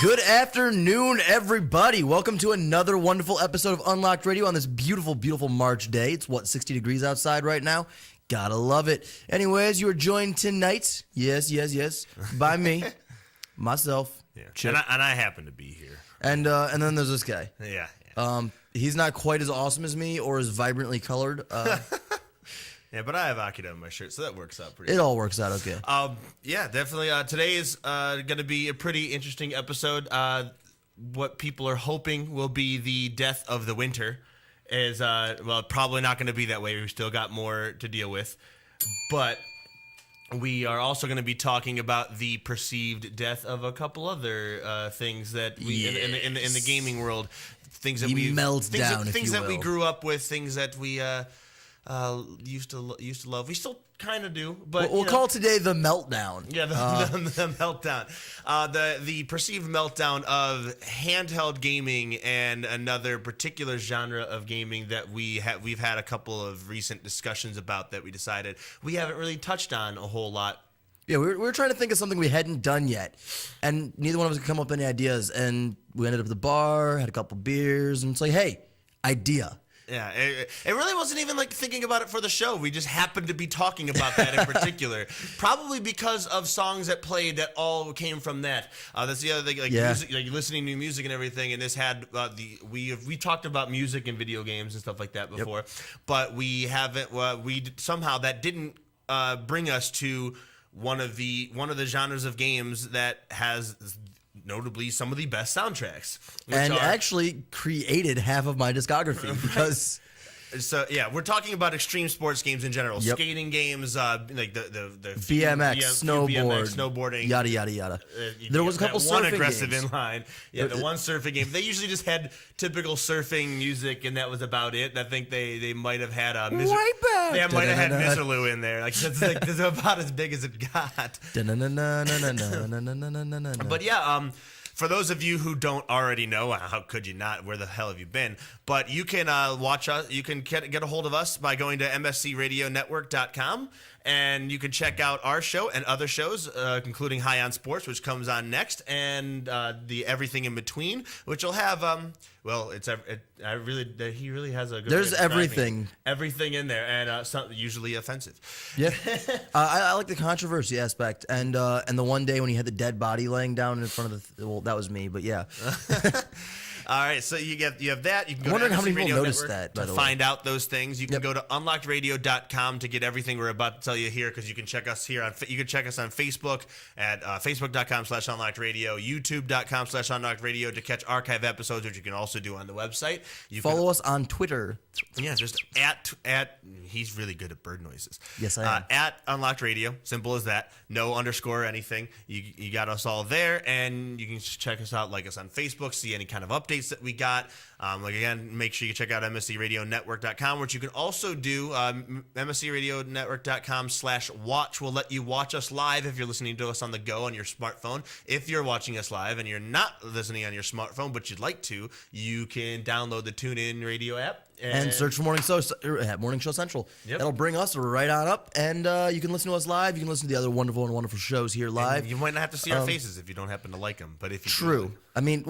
Good afternoon, everybody. Welcome to another wonderful episode of Unlocked Radio on this beautiful, beautiful March day. It's, 60 degrees outside right now? Gotta love it. Anyways, you are joined tonight, yes, by me, myself, Chip. And I happen to be here. And then there's this guy. Yeah. He's not quite as awesome as me or as vibrantly colored. Yeah, but I have Akira on my shirt, so that works out pretty It good. all works out okay. Yeah, definitely. Today is going to be a pretty interesting episode. What people are hoping will be the death of the winter is, probably not going to be that way. We've still got more to deal with. But we are also going to be talking about the perceived death of a couple other things that we in the gaming world, things that we grew up with, things that we used to love. We still kind of do, but we'll call today the meltdown. Yeah, the meltdown. The perceived meltdown of handheld gaming and another particular genre of gaming that we've had a couple of recent discussions about that we decided we haven't really touched on a whole lot. Yeah, we were trying to think of something we hadn't done yet, and neither one of us could come up with any ideas, and we ended up at the bar, had a couple beers, and it's like, hey, idea. Yeah, it really wasn't even like thinking about it for the show. We just happened to be talking about that in particular, probably because of songs that played that all came from that. That's the other thing, music, like listening to music and everything. And this had we talked about music and video games and stuff like that before, but we haven't. Somehow that didn't bring us to one of the genres of games that has notably some of the best soundtracks, and actually created half of my discography because. So yeah, we're talking about extreme sports games in general, skating games, like the BMX, snowboarding, yada yada yada. There was a couple surfing one aggressive games. inline, the one surfing game. They usually just had typical surfing music, and that was about it. I think they might have had a might have had Miserloo in there. Like that's about as big as it got. But yeah, for those of you who don't already know, how could you not? Where the hell have you been? But you can watch us. You can get a hold of us by going to mscradionetwork.com, and you can check out our show and other shows, including High on Sports, which comes on next, and the Everything in Between, which will have he really has a good. There's everything in there, and usually offensive. Yeah, I like the controversy aspect, and the one day when he had the dead body laying down in front of that was me, but yeah. All right, so you have that. You can go wondering to how many people noticed Network that, by to the way. find out those things. You can go to unlockedradio.com to get everything we're about to tell you here, because you can check us here you can check us on Facebook at facebook.com/unlockedradio, youtube.com/unlockedradio to catch archive episodes, which you can also do on the website. Follow us on Twitter. Yeah, just at he's really good at bird noises. Yes, I am. At Unlocked Radio, simple as that. No underscore or anything. You got us all there, and you can check us out, like us on Facebook, see any kind of updates that we got. Again, make sure you check out mscradionetwork.com, which you can also do. mscradionetwork.com/watch will let you watch us live if you're listening to us on the go on your smartphone. If you're watching us live and you're not listening on your smartphone, but you'd like to, you can download the TuneIn Radio app. And search for Morning Show Central. Yep. That'll bring us right on up, and you can listen to us live. You can listen to the other wonderful shows here live. And you might not have to see our faces if you don't happen to like them, but if you true. do, I mean,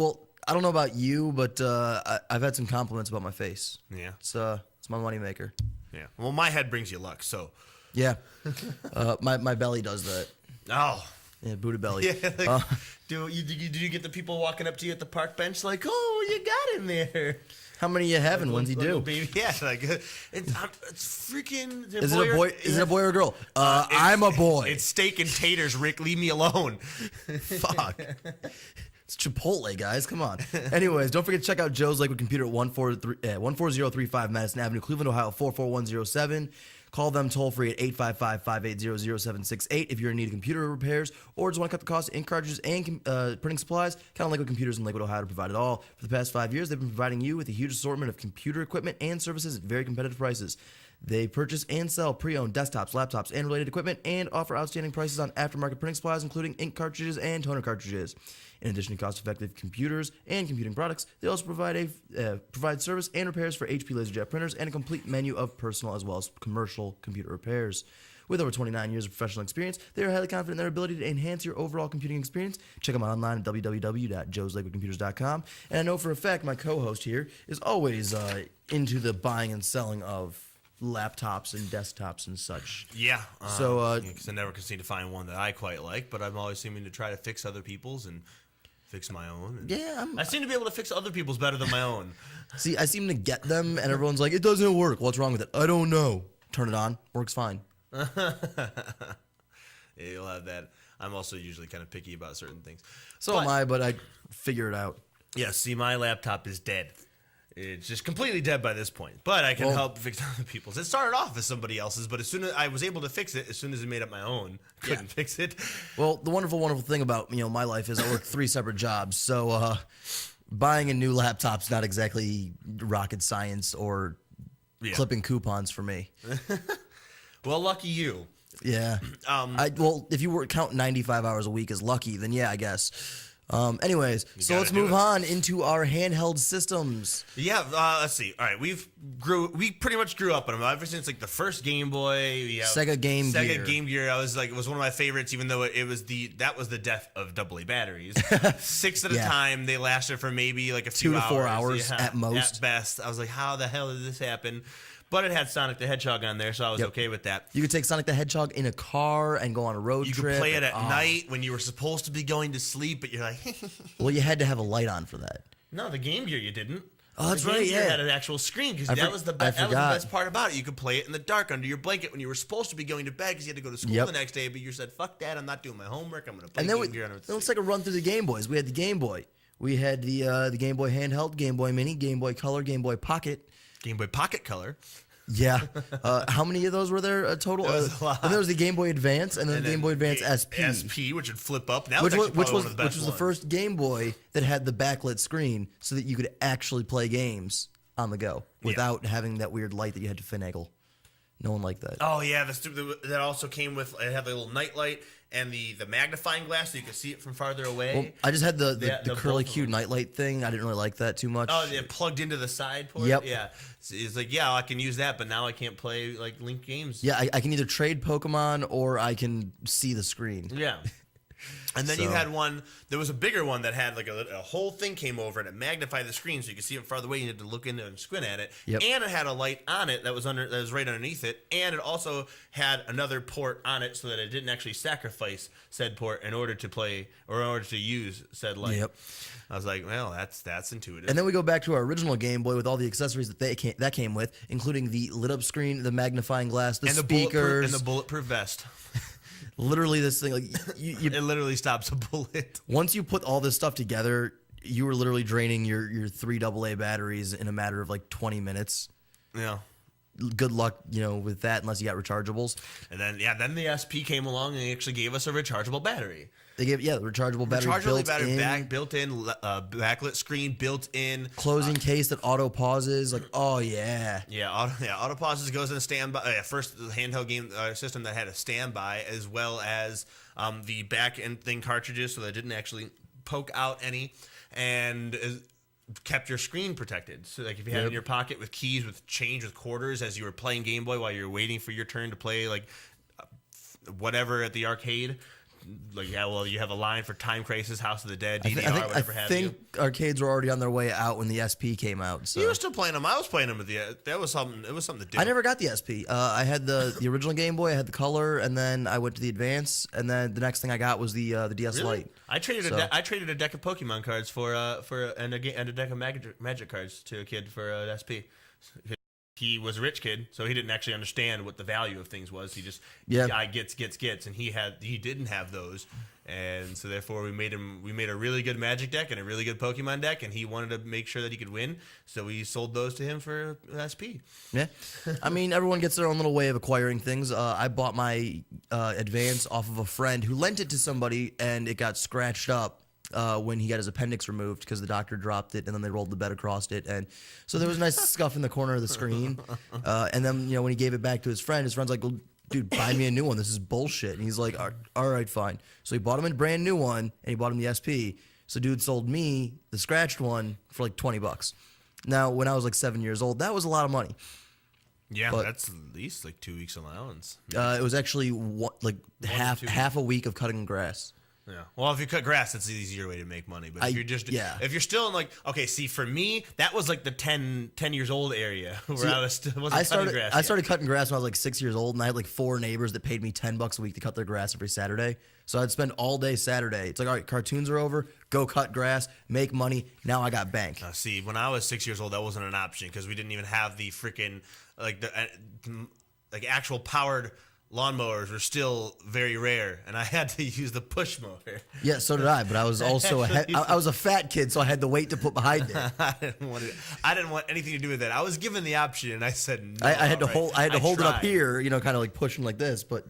I don't know about you, but I've had some compliments about my face. Yeah, it's my moneymaker. Yeah. Well, my head brings you luck, so. Yeah. My belly does that. Oh. Yeah, Buddha belly. Yeah. Do you get the people walking up to you at the park bench like, oh, what you got in there? How many you having? When's he do? Baby, yeah, like it's freaking. Is it a boy? Is it a boy or a girl? I'm a boy. It's steak and taters, Rick. Leave me alone. Fuck. It's Chipotle, guys. Come on. Anyways, don't forget to check out Joe's Lakewood Computer at 14035 Madison Avenue, Cleveland, Ohio 44107. Call them toll-free at 855-580-0768 if you're in need of computer repairs or just want to cut the cost of ink cartridges and printing supplies. Count on Lakewood Computers in Lakewood, Ohio to provide it all. For the past 5 years, they've been providing you with a huge assortment of computer equipment and services at very competitive prices. They purchase and sell pre-owned desktops, laptops, and related equipment, and offer outstanding prices on aftermarket printing supplies, including ink cartridges and toner cartridges. In addition to cost-effective computers and computing products, they also provide service and repairs for HP LaserJet printers and a complete menu of personal as well as commercial computer repairs. With over 29 years of professional experience, they are highly confident in their ability to enhance your overall computing experience. Check them out online at www.joeslakewoodcomputers.com. And I know for a fact my co-host here is always into the buying and selling of laptops and desktops and such. Yeah. So, because I never can seem to find one that I quite like, but I'm always seeming to try to fix other people's and fix my own. And yeah, I seem to be able to fix other people's better than my own. See, I seem to get them, and everyone's like, it doesn't work. What's wrong with it? I don't know. Turn it on. Works fine. Yeah, you'll have that. I'm also usually kind of picky about certain things. So am I, but I figure it out. Yeah, see, my laptop is dead. It's just completely dead by this point. But I can help fix other people's. It started off as somebody else's, but as soon as I was able to fix it, as soon as I made up my own, couldn't fix it. Well, the wonderful, wonderful thing about my life is I work 3 separate jobs. So buying a new laptop's not exactly rocket science or clipping coupons for me. Well, lucky you. Yeah. Well, if you count 95 hours a week as lucky, then yeah, I guess. Anyways, so let's move on into our handheld systems. Yeah, let's see. All right, we pretty much grew up on them ever since like the first Game Boy. Sega Game Gear. Game Gear. It was one of my favorites, even though that was the death of AA batteries. 6 at a time. They lasted for maybe like a few 2 to 4 hours at most. At best. I was like, how the hell did this happen? But it had Sonic the Hedgehog on there, so I was okay with that. You could take Sonic the Hedgehog in a car and go on a road trip. You could play it at night when you were supposed to be going to sleep, but you're like... Well, you had to have a light on for that. No, the Game Gear you didn't. Oh, that's right, The Game Gear had an actual screen, because that was the best part about it. You could play it in the dark under your blanket when you were supposed to be going to bed because you had to go to school the next day, but you said, fuck that, I'm not doing my homework, I'm going to play Game Gear. Then let's take a run through the Game Boys. We had the Game Boy. We had the Game Boy handheld, Game Boy Mini, Game Boy Color, Game Boy Pocket. Game Boy Pocket Color. Yeah. How many of those were there total? There was a lot. And there was the Game Boy Advance and then the Game Boy Advance SP. SP, which would flip up. That which was the first Game Boy that had the backlit screen so that you could actually play games on the go without having that weird light that you had to finagle. No one liked that. Oh, yeah. That also came with, it had the little night light and the magnifying glass so you could see it from farther away. Well, I just had the curly Q nightlight thing. I didn't really like that too much. Oh, it plugged into the side port? Yep. Yeah. It's like, yeah, I can use that, but now I can't play like Link games. Yeah, I can either trade Pokemon or I can see the screen. Yeah. And then you had one, there was a bigger one that had like a whole thing came over and it magnified the screen so you could see it farther away. You had to look into it and squint at it. Yep. And it had a light on it that was right underneath it. And it also had another port on it so that it didn't actually sacrifice said port in order to play or in order to use said light. Yep. I was like, well, that's intuitive. And then we go back to our original Game Boy with all the accessories that came with, including the lit up screen, the magnifying glass, the speakers, and the bulletproof vest. Literally, this thing, like it literally stops a bullet. Once you put all this stuff together, you were literally draining your 3 AA batteries in a matter of like 20 minutes. Yeah. Good luck, with that unless you got rechargeables. And then the SP came along and they actually gave us a rechargeable battery. They gave the rechargeable battery built-in backlit screen, built-in closing case that auto pauses. Like, oh yeah, auto pauses goes in a standby. First, the handheld game system that had a standby, as well as the back end thing cartridges, so that didn't actually poke out any, and kept your screen protected. So like if you had it in your pocket with keys, with change, with quarters, as you were playing Game Boy while you were waiting for your turn to play like whatever at the arcade. Like, you have a line for Time Crisis, House of the Dead, DDR, whatever have you. I think arcades were already on their way out when the SP came out. So. You were still playing them. I was playing them that was something. It was something to do. I never got the SP. I had the original Game Boy. I had the Color, and then I went to the Advance, and then the next thing I got was the DS Lite. I traded a deck of Pokemon cards and a deck of Magic cards to a kid for an SP. He was a rich kid, so he didn't actually understand what the value of things was. He just gets, and he didn't have those, and so therefore we made a really good Magic deck and a really good Pokemon deck, and he wanted to make sure that he could win, so we sold those to him for SP. Yeah, I mean everyone gets their own little way of acquiring things. I bought my Advance off of a friend who lent it to somebody, and it got scratched up. When he got his appendix removed because the doctor dropped it and then they rolled the bed across it, and so there was a nice scuff in the corner of the screen. And then when he gave it back to his friend's like, "Well, dude, buy me a new one. This is bullshit." And he's like, "All right, fine." So he bought him a brand new one and he bought him the SP. So dude sold me the scratched one for like $20. Now when I was like 7 years old, that was a lot of money. Yeah, But, that's at least like 2 weeks allowance. it was actually half 2 a week of cutting grass. Yeah. Well, if you cut grass, it's an easier way to make money. But if you're just, if you're still in like, okay, see, for me, that was like the 10 years old area where I was still cutting grass. I started cutting grass when I was like 6 years old, and I had like 4 neighbors that paid me $10 a week to cut their grass every Saturday. So I'd spend all day Saturday. It's like, all right, cartoons are over, go cut grass, make money. Now I got bank. See, when I was 6 years old, that wasn't an option because we didn't even have the freaking like actual powered lawnmowers were still very rare, and I had to use the push mower. Yeah, so did I, but I was also I was a fat kid, so I had the weight to put behind it. I didn't want anything to do with that. I was given the option, and I said no. I had to hold it up here, kind of like pushing like this, but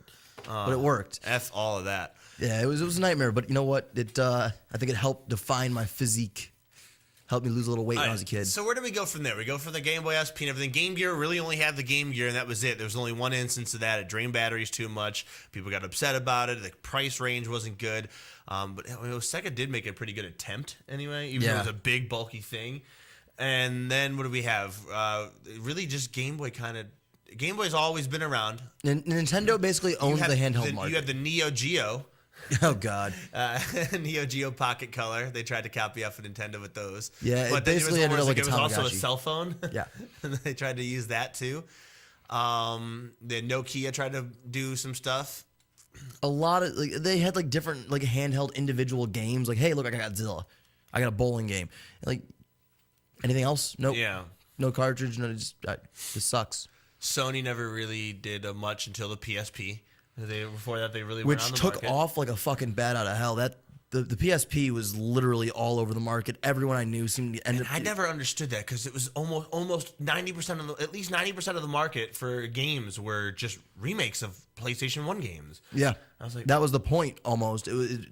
it worked. F all of that. Yeah, it was a nightmare, but you know what? I think it helped define my physique. Helped me lose a little weight when I was a kid. So where do we go from there? We go from the Game Boy SP and everything. Game Gear really only had the Game Gear, and that was it. There was only one instance of that. It drained batteries too much. People got upset about it. The price range wasn't good. But Sega did make a pretty good attempt anyway, even though it was a big, bulky thing. And then what do we have? Really just Game Boy kind of... Game Boy's always been around. Nintendo basically owns the handheld market. You have the Neo Geo. Oh, God. Neo Geo Pocket Color. They tried to copy off of Nintendo with those. Yeah, but it basically ended up like it was also a Tamagotchi. cell phone. Yeah. And they tried to use that too. The Nokia tried to do some stuff. A lot of they had like different like handheld individual games. Like, hey, look, I got Zilla. I got a bowling game. Like, anything else? Nope. Yeah. No cartridge. No, this sucks. Sony never really did much until the PSP. Before that, they really Which went on the took market. off like a fucking bat out of hell. The PSP was literally all over the market. Everyone I knew seemed to end up. I never understood that because it was almost 90% of at least 90% of the market for games were just remakes of PlayStation 1 games. Yeah, I was like, that was the point almost.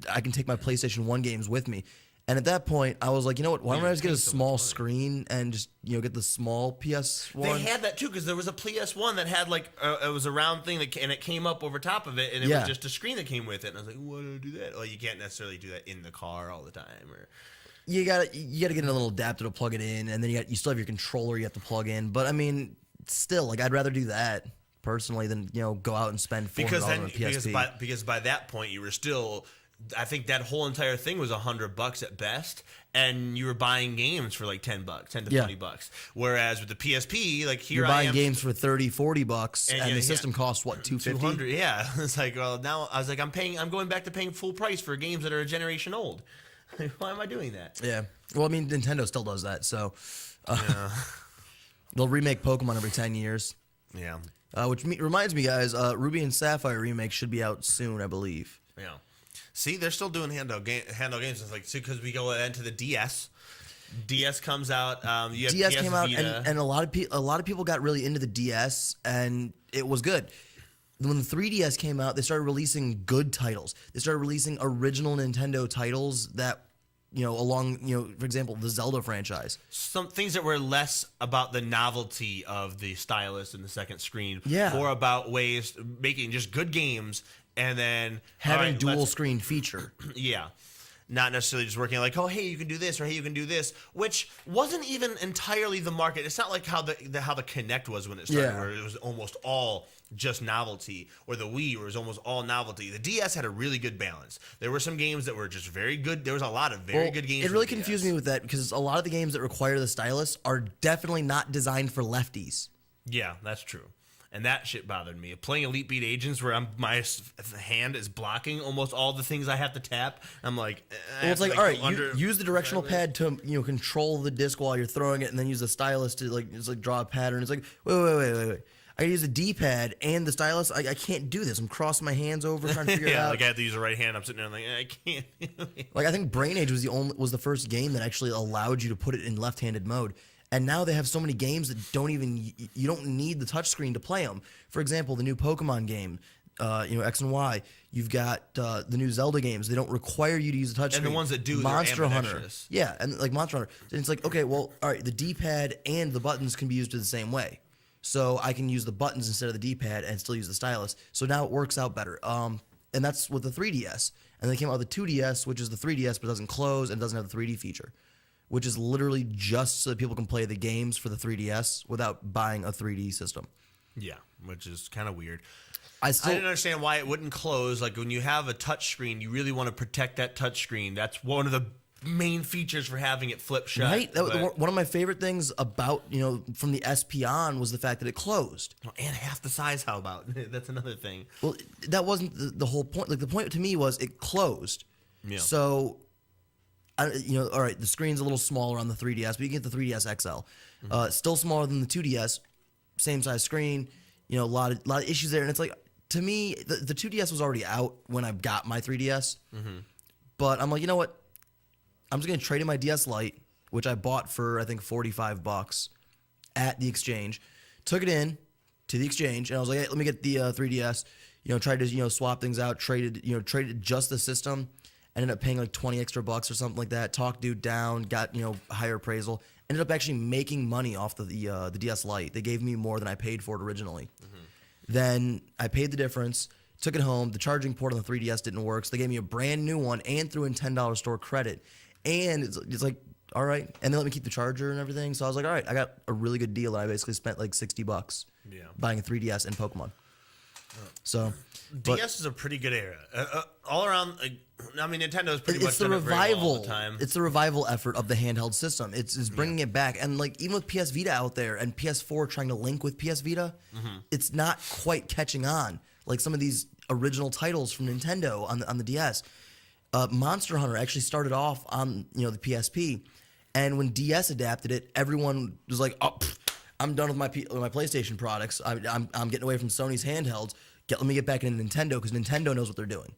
I can take my PlayStation 1 games with me. And at that point, I was like, you know what? Why don't I just get a small screen and just get the small PS1? They had that too because there was a PS1 that had like it was a round thing and it came up over top of it and it was just a screen that came with it. And I was like, why do I do that? Well, you can't necessarily do that in the car all the time. Or you gotta get a little adapter to plug it in, and then you still have your controller you have to plug in. But I mean, still, like I'd rather do that personally than go out and spend $400 on a PSP. Because by that point you were still. I think that whole entire thing was $100 at best, and you were buying games for like $10, $10 to $20. Whereas with the PSP, like you're buying games for $30-$40, and the system costs what, $250? Yeah, it's like, well, now I was like, I'm going back to paying full price for games that are a generation old. Why am I doing that? Yeah, well, I mean, Nintendo still does that, so they'll remake Pokemon every 10 years. Yeah, which reminds me, guys, Ruby and Sapphire remake should be out soon, I believe. Yeah. See, they're still doing handheld games. It's like because we go into the DS. DS comes out. You have DS PS came out, Vita. and a lot of people got really into the DS, and it was good. When the 3DS came out, they started releasing good titles. They started releasing original Nintendo titles that, for example, the Zelda franchise. Some things that were less about the novelty of the stylus and the second screen. Yeah. More about ways making just good games. And then having dual screen feature. Yeah. Not necessarily just working like, oh, hey, you can do this, or hey, you can do this, which wasn't even entirely the market. It's not like how the Kinect was when it started, where it was almost all just novelty, or the Wii, where it was almost all novelty. The DS had a really good balance. There were some games that were just very good. There was a lot of very good games. It really confused me with that because a lot of the games that require the stylus are definitely not designed for lefties. Yeah, that's true. And that shit bothered me. Playing Elite Beat Agents where my hand is blocking almost all the things I have to tap. I'm like, well, it's like all right, use the directional pad to control the disc while you're throwing it, and then use the stylus to draw a pattern. It's like wait. I use a D-pad and the stylus. I can't do this. I'm crossing my hands over trying to figure it out. Like I have to use the right hand. I'm sitting there like I can't. Like I think Brain Age was the first game that actually allowed you to put it in left-handed mode. And now they have so many games that you don't need the touchscreen to play them. For example, the new Pokemon game, X and Y. You've got the new Zelda games. They don't require you to use the touchscreen. And the ones that do, Monster they're Hunter. ambidextrous. Yeah, and like Monster Hunter. And it's like, okay, well, all right, the D-pad and the buttons can be used the same way. So I can use the buttons instead of the D-pad and still use the stylus. So now it works out better. And that's with the 3DS. And they came out with the 2DS, which is the 3DS, but doesn't close and doesn't have the 3D feature, which is literally just so that people can play the games for the 3DS without buying a 3D system. Yeah, which is kind of weird. I didn't understand why it wouldn't close. Like when you have a touch screen, you really want to protect that touch screen. That's one of the main features for having it flip shut. Right? One of my favorite things about, from the SP on was the fact that it closed. And half the size, how about? That's another thing. Well, that wasn't the whole point. Like the point to me was it closed. Yeah. So, all right, the screen's a little smaller on the 3DS, but you get the 3DS XL. Still smaller than the 2DS, same size screen. A lot of issues there. And it's like, to me, the 2DS was already out when I got my 3DS. But I'm like, you know what? I'm just going to trade in my DS Lite, which I bought for, I think, $45 at the exchange. Took it in to the exchange, and I was like, hey, let me get the 3DS. Tried to, swap things out, traded just the system. Ended up paying like 20 extra bucks or something like that. Talked dude down, got, higher appraisal. Ended up actually making money off the DS Lite. They gave me more than I paid for it originally. Then I paid the difference, took it home. The charging port on the 3DS didn't work, so they gave me a brand new one and threw in $10 store credit. And it's like, all right. And they let me keep the charger and everything. So I was like, all right, I got a really good deal. And I basically spent like $60 buying a 3DS and Pokemon. So DS is a pretty good era. All around, Nintendo's pretty much it's the done it very well revival. all the time. It's the revival effort of the handheld system. It's bringing it back. And like even with PS Vita out there and PS4 trying to link with PS Vita, it's not quite catching on. Like some of these original titles from Nintendo on the DS. Monster Hunter actually started off on the PSP, and when DS adapted it, everyone was like, "Oh, I'm done with my PlayStation products. I'm getting away from Sony's handhelds. Let me get back into Nintendo because Nintendo knows what they're doing."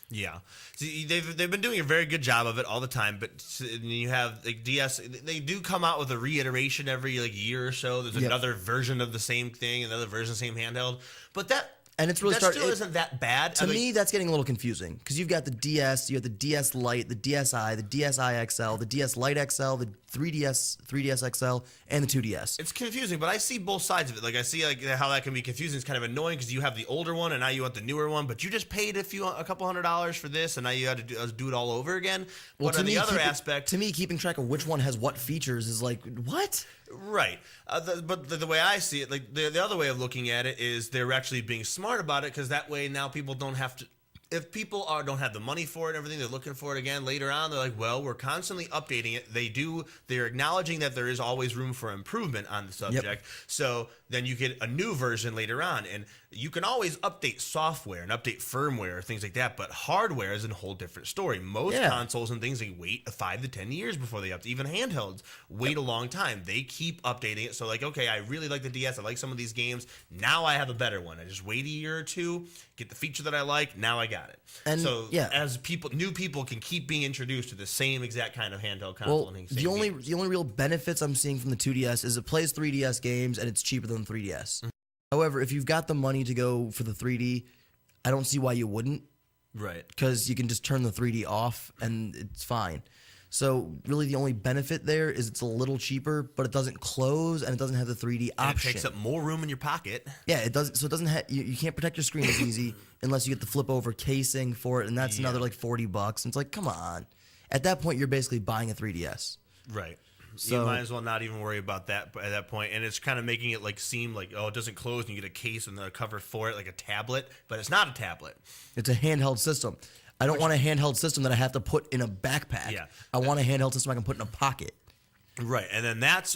Yeah, see, they've been doing a very good job of it all the time. But you have like DS, they do come out with a reiteration every year or so. There's another version of the same thing, another version of the same handheld. But that. And it's really that still isn't that bad. To me, that's getting a little confusing because you've got the DS, you have the DS Lite, the DSi, the DSi XL, the DS Lite XL, the 3DS XL, and the 2DS. It's confusing, but I see both sides of it. Like I see how that can be confusing. It's kind of annoying because you have the older one and now you want the newer one, but you just paid a couple $100 for this, and now you had to do it all over again. Well, but on the other aspect, to me, keeping track of which one has what features is like what? Right. But the way I see it, like the other way of looking at it is they're actually being smart about it because that way now people don't have to. If people don't have the money for it and everything, they're looking for it again later on. They're like, well, we're constantly updating it. They're acknowledging that there is always room for improvement on the subject. Yep. So then you get a new version later on. And you can always update software and update firmware, things like that. But hardware is a whole different story. Most consoles and things, they wait 5 to 10 years before they update. Even handhelds wait a long time. They keep updating it. So like, okay, I really like the DS. I like some of these games. Now I have a better one. I just wait a year or two, get the feature that I like. Now I got it. And so as new people can keep being introduced to the same exact kind of handheld console. Well, the only real benefits I'm seeing from the 2DS is it plays 3DS games and it's cheaper than the 3DS. However, if you've got the money to go for the 3D, I don't see why you wouldn't. Right. Because you can just turn the 3D off and it's fine. So really the only benefit there is it's a little cheaper, but it doesn't close and it doesn't have the 3D option. It takes up more room in your pocket. Yeah, it does. So it doesn't have, you can't protect your screen as easy unless you get the flip over casing for it, and that's another like $40. And it's like, come on. At that point, you're basically buying a 3DS. Right. So, you might as well not even worry about that at that point. And it's kind of making it seem like, oh, it doesn't close and you get a case and a cover for it like a tablet, but it's not a tablet. It's a handheld system. I don't want a handheld system that I have to put in a backpack. Yeah. I want a handheld system I can put in a pocket. Right, and then that's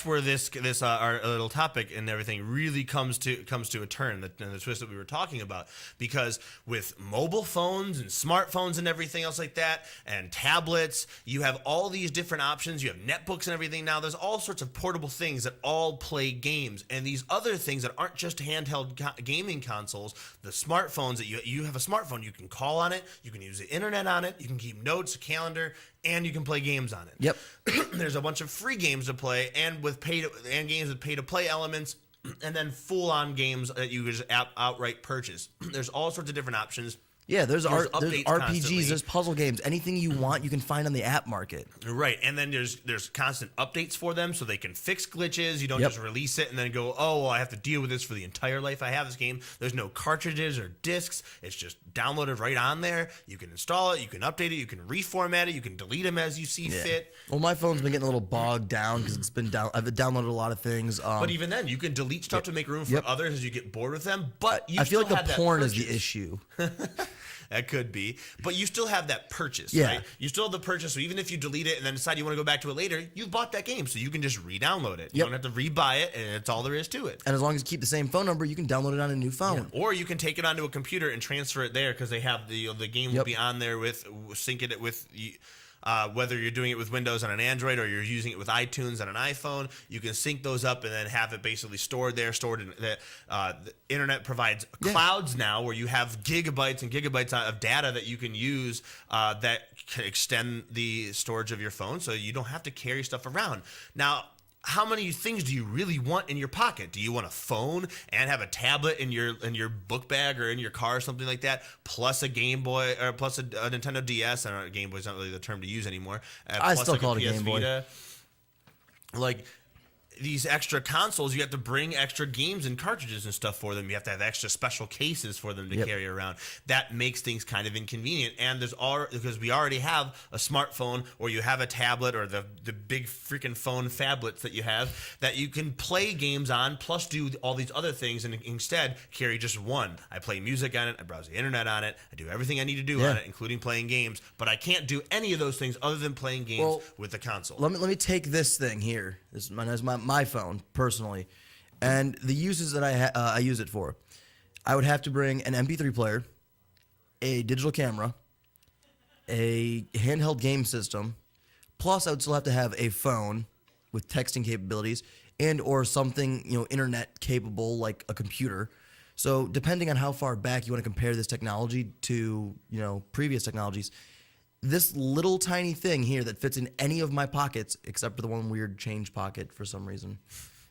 where this our little topic and everything really comes to a turn, the twist that we were talking about, because with mobile phones and smartphones and everything else like that, and tablets, you have all these different options. You have netbooks and everything now. There's all sorts of portable things that all play games, and these other things that aren't just handheld gaming consoles. The smartphones that you have a smartphone, you can call on it, you can use the internet on it, you can keep notes, a calendar, and you can play games on it. Yep. There's a bunch of free games to play, and games with pay to play elements, and then full on games that you just outright purchase. There's all sorts of different options. Yeah, there's updates RPGs, constantly. there's puzzle games. Anything you want, you can find on the app market. Right, and then there's constant updates for them, so they can fix glitches. You don't Yep. just release it and then go, oh, well, I have to deal with this for the entire life I have this game. There's no cartridges or discs. It's just downloaded right on there. You can install it, you can update it, you can reformat it, you can delete them as you see fit. Well, my phone's been getting a little bogged down because I've downloaded a lot of things. But even then, you can delete stuff to make room for others as you get bored with them. But you I feel still like the have porn that is the purchase. issue. That could be, but you still have that purchase, Yeah. right? You still have the purchase, so even if you delete it and then decide you want to go back to it later, you bought that game, so you can just re-download it. You don't have to re-buy it, and it's all there is to it. And as long as you keep the same phone number, you can download it on a new phone. Or you can take it onto a computer and transfer it there because they have the game will be on there with syncing it with. Whether you're doing it with Windows on an Android or you're using it with iTunes on an iPhone, you can sync those up and then have it basically stored there. The internet provides clouds now where you have gigabytes and gigabytes of data that you can use that can extend the storage of your phone, so you don't have to carry stuff around. Now, how many things do you really want in your pocket? Do you want a phone and have a tablet in your book bag or in your car or something like that, plus a Game Boy or plus a Nintendo DS? I don't know, Game Boy's not really the term to use anymore. I plus still like call it a PS Game Boy. Vita. Like these extra consoles, you have to bring extra games and cartridges and stuff for them. You have to have extra special cases for them to carry around. That makes things kind of inconvenient. And because we already have a smartphone or you have a tablet or the big freaking phone phablets that you have that you can play games on, plus do all these other things, and instead carry just one. I play music on it. I browse the internet on it. I do everything I need to do on it, including playing games. But I can't do any of those things other than playing games with the console. Let me take this thing here. This is my phone personally, and the uses that I use it for. I would have to bring an MP3 player, a digital camera, a handheld game system, plus I would still have to have a phone with texting capabilities and or something internet capable like a computer. So depending on how far back you want to compare this technology to previous technologies. This little tiny thing here that fits in any of my pockets, except for the one weird change pocket for some reason.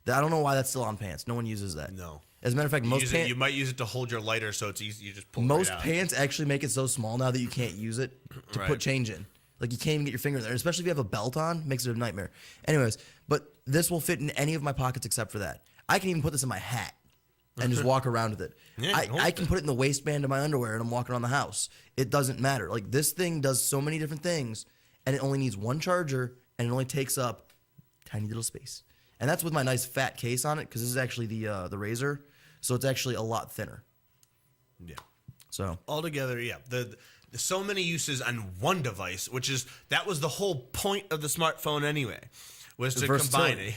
I don't know why that's still on pants. No one uses that. No. As a matter of fact, You might use it to hold your lighter, so it's easy. You just pull most it right out. pants actually make it so small now that you can't use it to put change in. Like you can't even get your finger in there, especially if you have a belt on. Makes it a nightmare. Anyways, but this will fit in any of my pockets except for that. I can even put this in my hat and just walk around with it. Yeah, I can put it in the waistband of my underwear and I'm walking around the house. It doesn't matter. Like this thing does so many different things, and it only needs one charger, and it only takes up tiny little space. And that's with my nice fat case on it, because this is actually the Razer, so it's actually a lot thinner. Yeah. So Altogether, yeah. The so many uses on one device, that was the whole point of the smartphone anyway, was to combine it.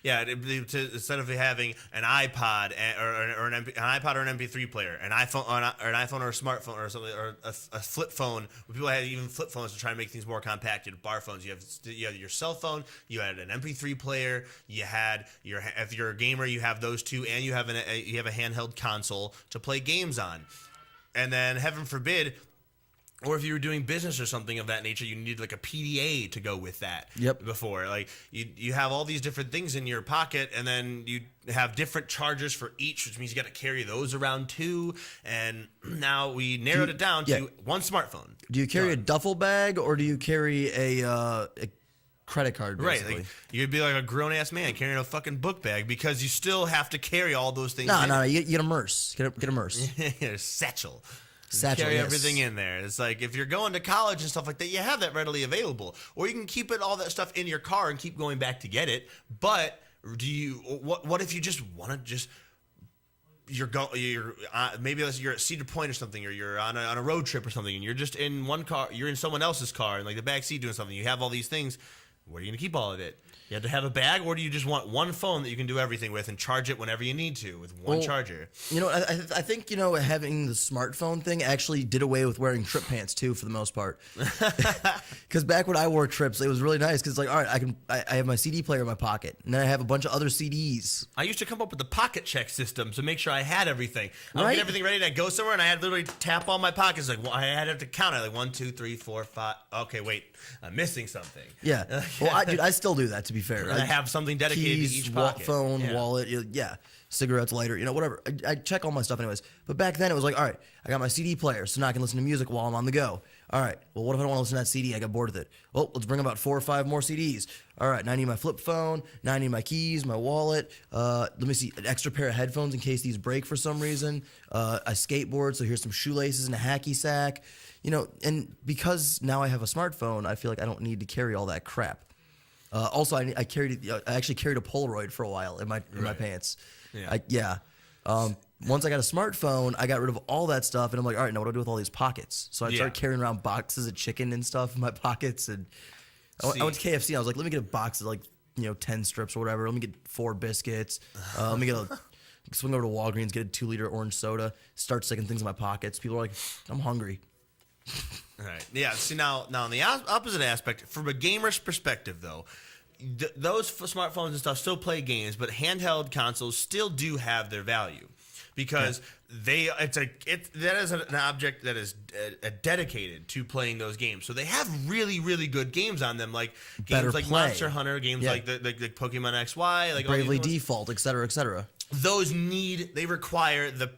Yeah. Instead of having an iPod or an iPod or an MP3 player, an iPhone or a smartphone or something, or a flip phone. People had even flip phones to try and make things more compact. You had bar phones. You had your cell phone. You had an MP3 player. You had if you're a gamer, you have those two, and you have a handheld console to play games on. And then, heaven forbid, or if you were doing business or something of that nature, you needed like a PDA to go with that. Yep. Before, like you have all these different things in your pocket, and then you have different chargers for each, which means you got to carry those around too. And now we narrowed it down to one smartphone. Do you carry a duffel bag or do you carry a credit card? Basically? Right, like you'd be like a grown ass man carrying a fucking book bag because you still have to carry all those things. No, you get a Merce. Get a Merce. Satchel. Yes. Carry everything in there. It's like if you're going to college and stuff like that, you have that readily available, or you can keep all that stuff in your car and keep going back to get it. But what if you just want to maybe you're at Cedar Point or something, or you're on a road trip or something, and you're just in one car, you're in someone else's car and like the back seat doing something. You have all these things. Where are you going to keep all of it? You have to have a bag, or do you just want one phone that you can do everything with and charge it whenever you need to with one charger? I think having the smartphone thing actually did away with wearing trip pants too, for the most part. Because back when I wore trips, it was really nice because like, all right, I have my CD player in my pocket, and then I have a bunch of other CDs. I used to come up with the pocket check system to make sure I had everything. I would get everything ready to go somewhere, and I had literally tap all my pockets. Like I had to count it, like 1, 2, 3, 4, 5. Okay, wait, I'm missing something. Yeah, Well, I still do that, to be fair. I have something dedicated Keys, to each pocket. phone, wallet, cigarettes, lighter, whatever. I check all my stuff anyways. But back then it was like, all right, I got my CD player, so now I can listen to music while I'm on the go. All right, well, what if I don't want to listen to that CD? I got bored with it. Well, let's bring about 4 or 5 more CDs. All right, now I need my flip phone. Now I need my keys, my wallet. Let me see, an extra pair of headphones in case these break for some reason. A skateboard, so here's some shoelaces and a hacky sack. And because now I have a smartphone, I feel like I don't need to carry all that crap. Also, I actually carried a Polaroid for a while in my pants. Yeah. Once I got a smartphone, I got rid of all that stuff, and I'm like, all right, now what do I do with all these pockets? So I started carrying around boxes of chicken and stuff in my pockets, and I went to KFC. And I was like, let me get a box of 10 strips or whatever. Let me get 4 biscuits. Let me swing over to Walgreens, get a 2-liter orange soda, start sticking things in my pockets. People are like, I'm hungry. All right. Yeah. See, now on the opposite aspect, from a gamer's perspective, though, those smartphones and stuff still play games, but handheld consoles still do have their value because that is an object that is dedicated to playing those games. So they have really, really good games on them, like games like Monster Hunter, games like the Pokemon XY, like Bravely Default, et cetera, et cetera. Those they require the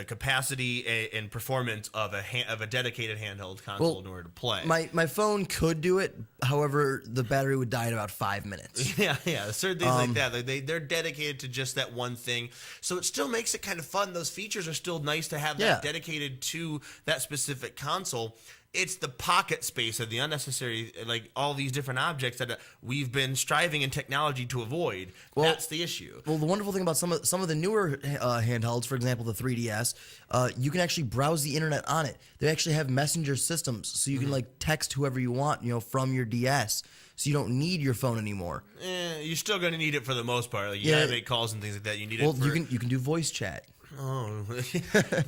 capacity and performance of a dedicated handheld console in order to play. My phone could do it, however, the battery would die in about 5 minutes. Yeah, certain things like that. They're dedicated to just that one thing, so it still makes it kind of fun. Those features are still nice to have that dedicated to that specific console. It's the pocket space of the unnecessary, like all these different objects that we've been striving in technology to avoid. That's the issue. Well, the wonderful thing about some of the newer handhelds, for example, the 3DS, you can actually browse the internet on it. They actually have messenger systems, so you can text whoever you want, from your DS. So you don't need your phone anymore. You're still going to need it for the most part. You gotta make calls and things like that. You need it. Well, you can do voice chat. Oh,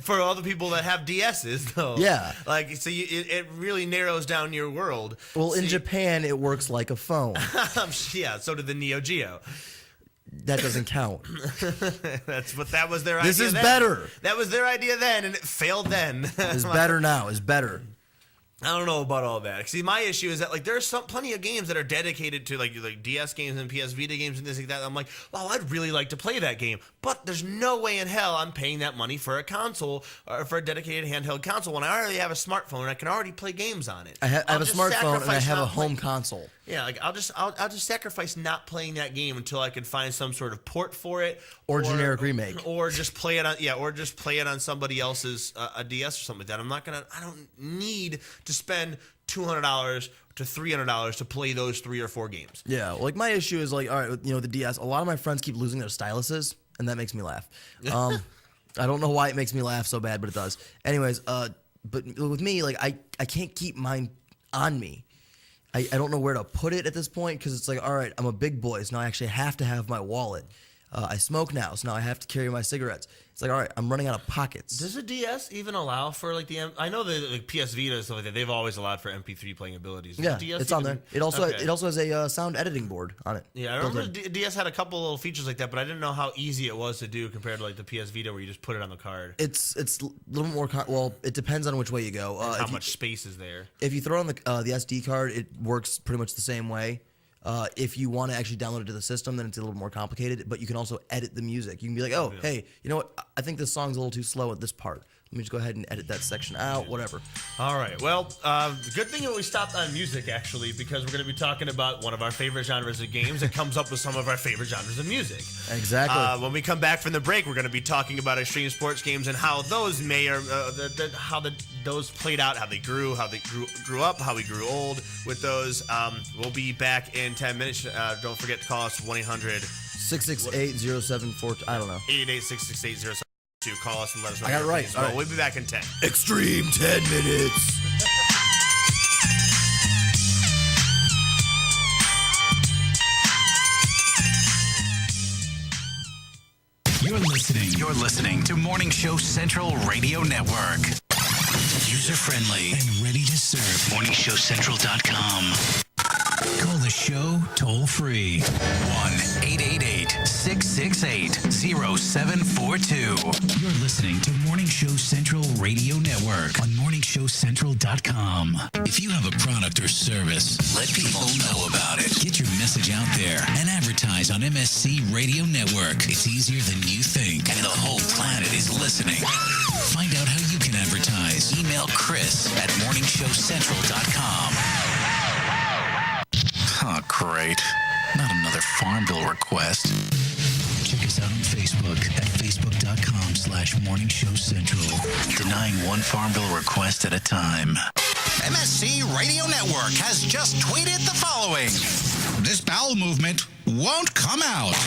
for all the people that have DSs, though. Yeah. So it really narrows down your world. Well, in Japan, it works like a phone. Yeah, so did the Neo Geo. That doesn't count. That was their idea. This is better. That was their idea then, and it failed then. It's better now. It's better. I don't know about all that. See, my issue is that there's plenty of games that are dedicated to like DS games and PS Vita games and things like that. I'm like, well, I'd really like to play that game, but there's no way in hell I'm paying that money for a console or for a dedicated handheld console when I already have a smartphone and I can already play games on it. I have a smartphone and I have a home console. Yeah, I'll just sacrifice not playing that game until I can find some sort of port for it, or generic remake, or just play it on somebody else's a DS or something like that. I don't need to spend $200 to $300 to play those 3 or 4 games. Yeah, my issue is all right, the DS. A lot of my friends keep losing their styluses, and that makes me laugh. I don't know why it makes me laugh so bad, but it does. Anyways, but with me, I can't keep mine on me. I don't know where to put it at this point because it's all right, I'm a big boy, so now I actually have to have my wallet. I smoke now, so now I have to carry my cigarettes. It's all right, I'm running out of pockets. Does a DS even allow for I know the PS Vita and stuff like that, they've always allowed for MP3 playing abilities. Yeah, it's on there. It also has a sound editing board on it. Yeah, I remember DS had a couple little features like that, but I didn't know how easy it was to do compared to the PS Vita where you just put it on the card. It's a little more, it depends on which way you go. How much space is there? If you throw it on the SD card, it works pretty much the same way. If you want to actually download it to the system, then it's a little more complicated, but you can also edit the music. You can be like, oh, hey, you know what? I think this song's a little too slow at this part. Let me just go ahead and edit that section out, whatever. All right. Well, good thing that we stopped on music, actually, because we're going to be talking about one of our favorite genres of games that comes up with some of our favorite genres of music. Exactly. When we come back from the break, we're going to be talking about extreme sports games and how those those played out, how they grew up, how we grew old with those. We'll be back in 10 minutes. Don't forget to call us 1-800-668-0742. I don't know. 888-668-0742. Call us and let us know. I got it right. All right. We'll be back in 10. Extreme 10 minutes. You're listening to Morning Show Central Radio Network. User-friendly and ready to serve. morningshowcentral.com. Call the show toll free. 1-888-6 768-0742. You're listening to Morning Show Central Radio Network on morningshowcentral.com. If you have a product or service, let people know about it. Get your message out there and advertise on MSC Radio Network. It's easier than you think, and the whole planet is listening. Find out how you can advertise. Email Chris at morningshowcentral.com. Oh, great. Not another Farm Bill request. Check us out on Facebook at facebook.com/morningshowcentral. Denying one Farm Bill request at a time. MSC Radio Network has just tweeted the following. This bowel movement won't come out.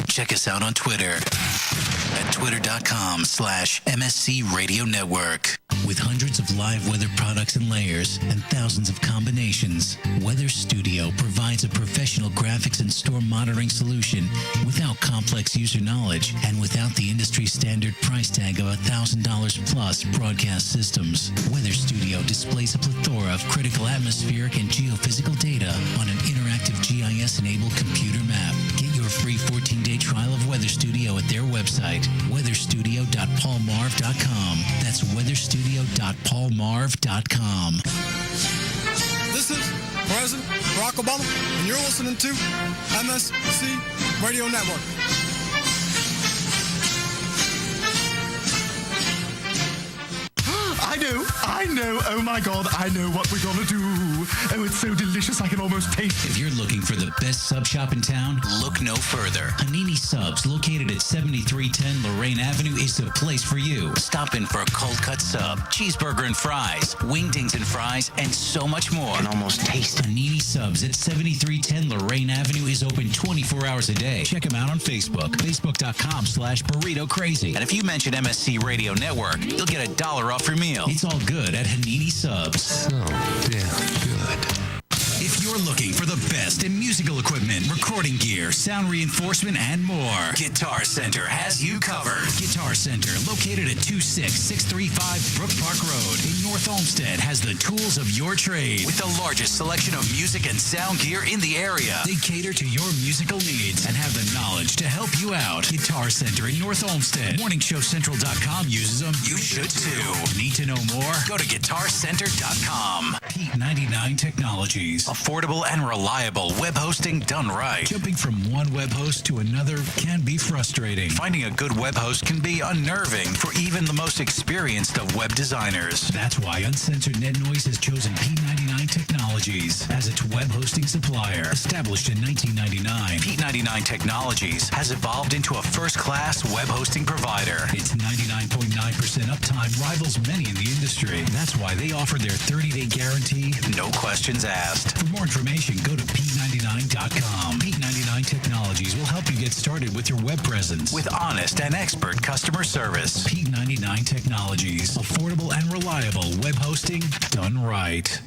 Check us out on Twitter at twitter.com/MSC Radio Network. With hundreds of live weather products and layers and thousands of combinations, Weather Studio provides a professional graphics and store monitoring solution without complex user knowledge and without the industry standard price tag of $1,000 plus broadcast systems. Weather Studio displays a plethora of critical atmospheric and geophysical data on an interactive GIS-enabled computer map. Get your free 14-day trial of Weather Studio at their website, weatherstudio.paulmarv.com. That's weatherstudio.paulmarv.com. This is President Barack Obama, and you're listening to MSC Radio Network. I know, oh my God, I know what we're gonna do. Oh, it's so delicious, I can almost taste it. If you're looking for the best sub shop in town, look no further. Hanini Subs, located at 7310 Lorraine Avenue, is the place for you. Stop in for a cold cut sub, cheeseburger and fries, wingdings and fries, and so much more. I can almost taste it. Hanini Subs at 7310 Lorraine Avenue is open 24 hours a day. Check them out on Facebook, facebook.com/burrito crazy. And if you mention MSC Radio Network, you'll get $1 off your meal. It's all good at Hanini Subs. So damn good. If you're looking for the best in musical equipment, recording gear, sound reinforcement, and more, Guitar Center has you covered. Guitar Center, located at 26635 Brook Park Road in North Olmsted, has the tools of your trade with the largest selection of music and sound gear in the area. They cater to your musical needs and have the knowledge to help you out. Guitar Center in North Olmsted. MorningshowCentral.com uses them. You should too. Need to know more? Go to GuitarCenter.com. Pete 99 Technologies. Affordable and reliable web hosting done right. Jumping from one web host to another can be frustrating. Finding a good web host can be unnerving for even the most experienced of web designers. That's why Uncensored Net Noise has chosen P99 Technologies as its web hosting supplier. Established in 1999, P99 Technologies has evolved into a first-class web hosting provider. Its 99.9% uptime rivals many in the industry. That's why they offer their 30-day guarantee, no questions asked. For more information, go to P99.com. P99 Technologies will help you get started with your web presence with honest and expert customer service. P99 Technologies. Affordable and reliable web hosting done right.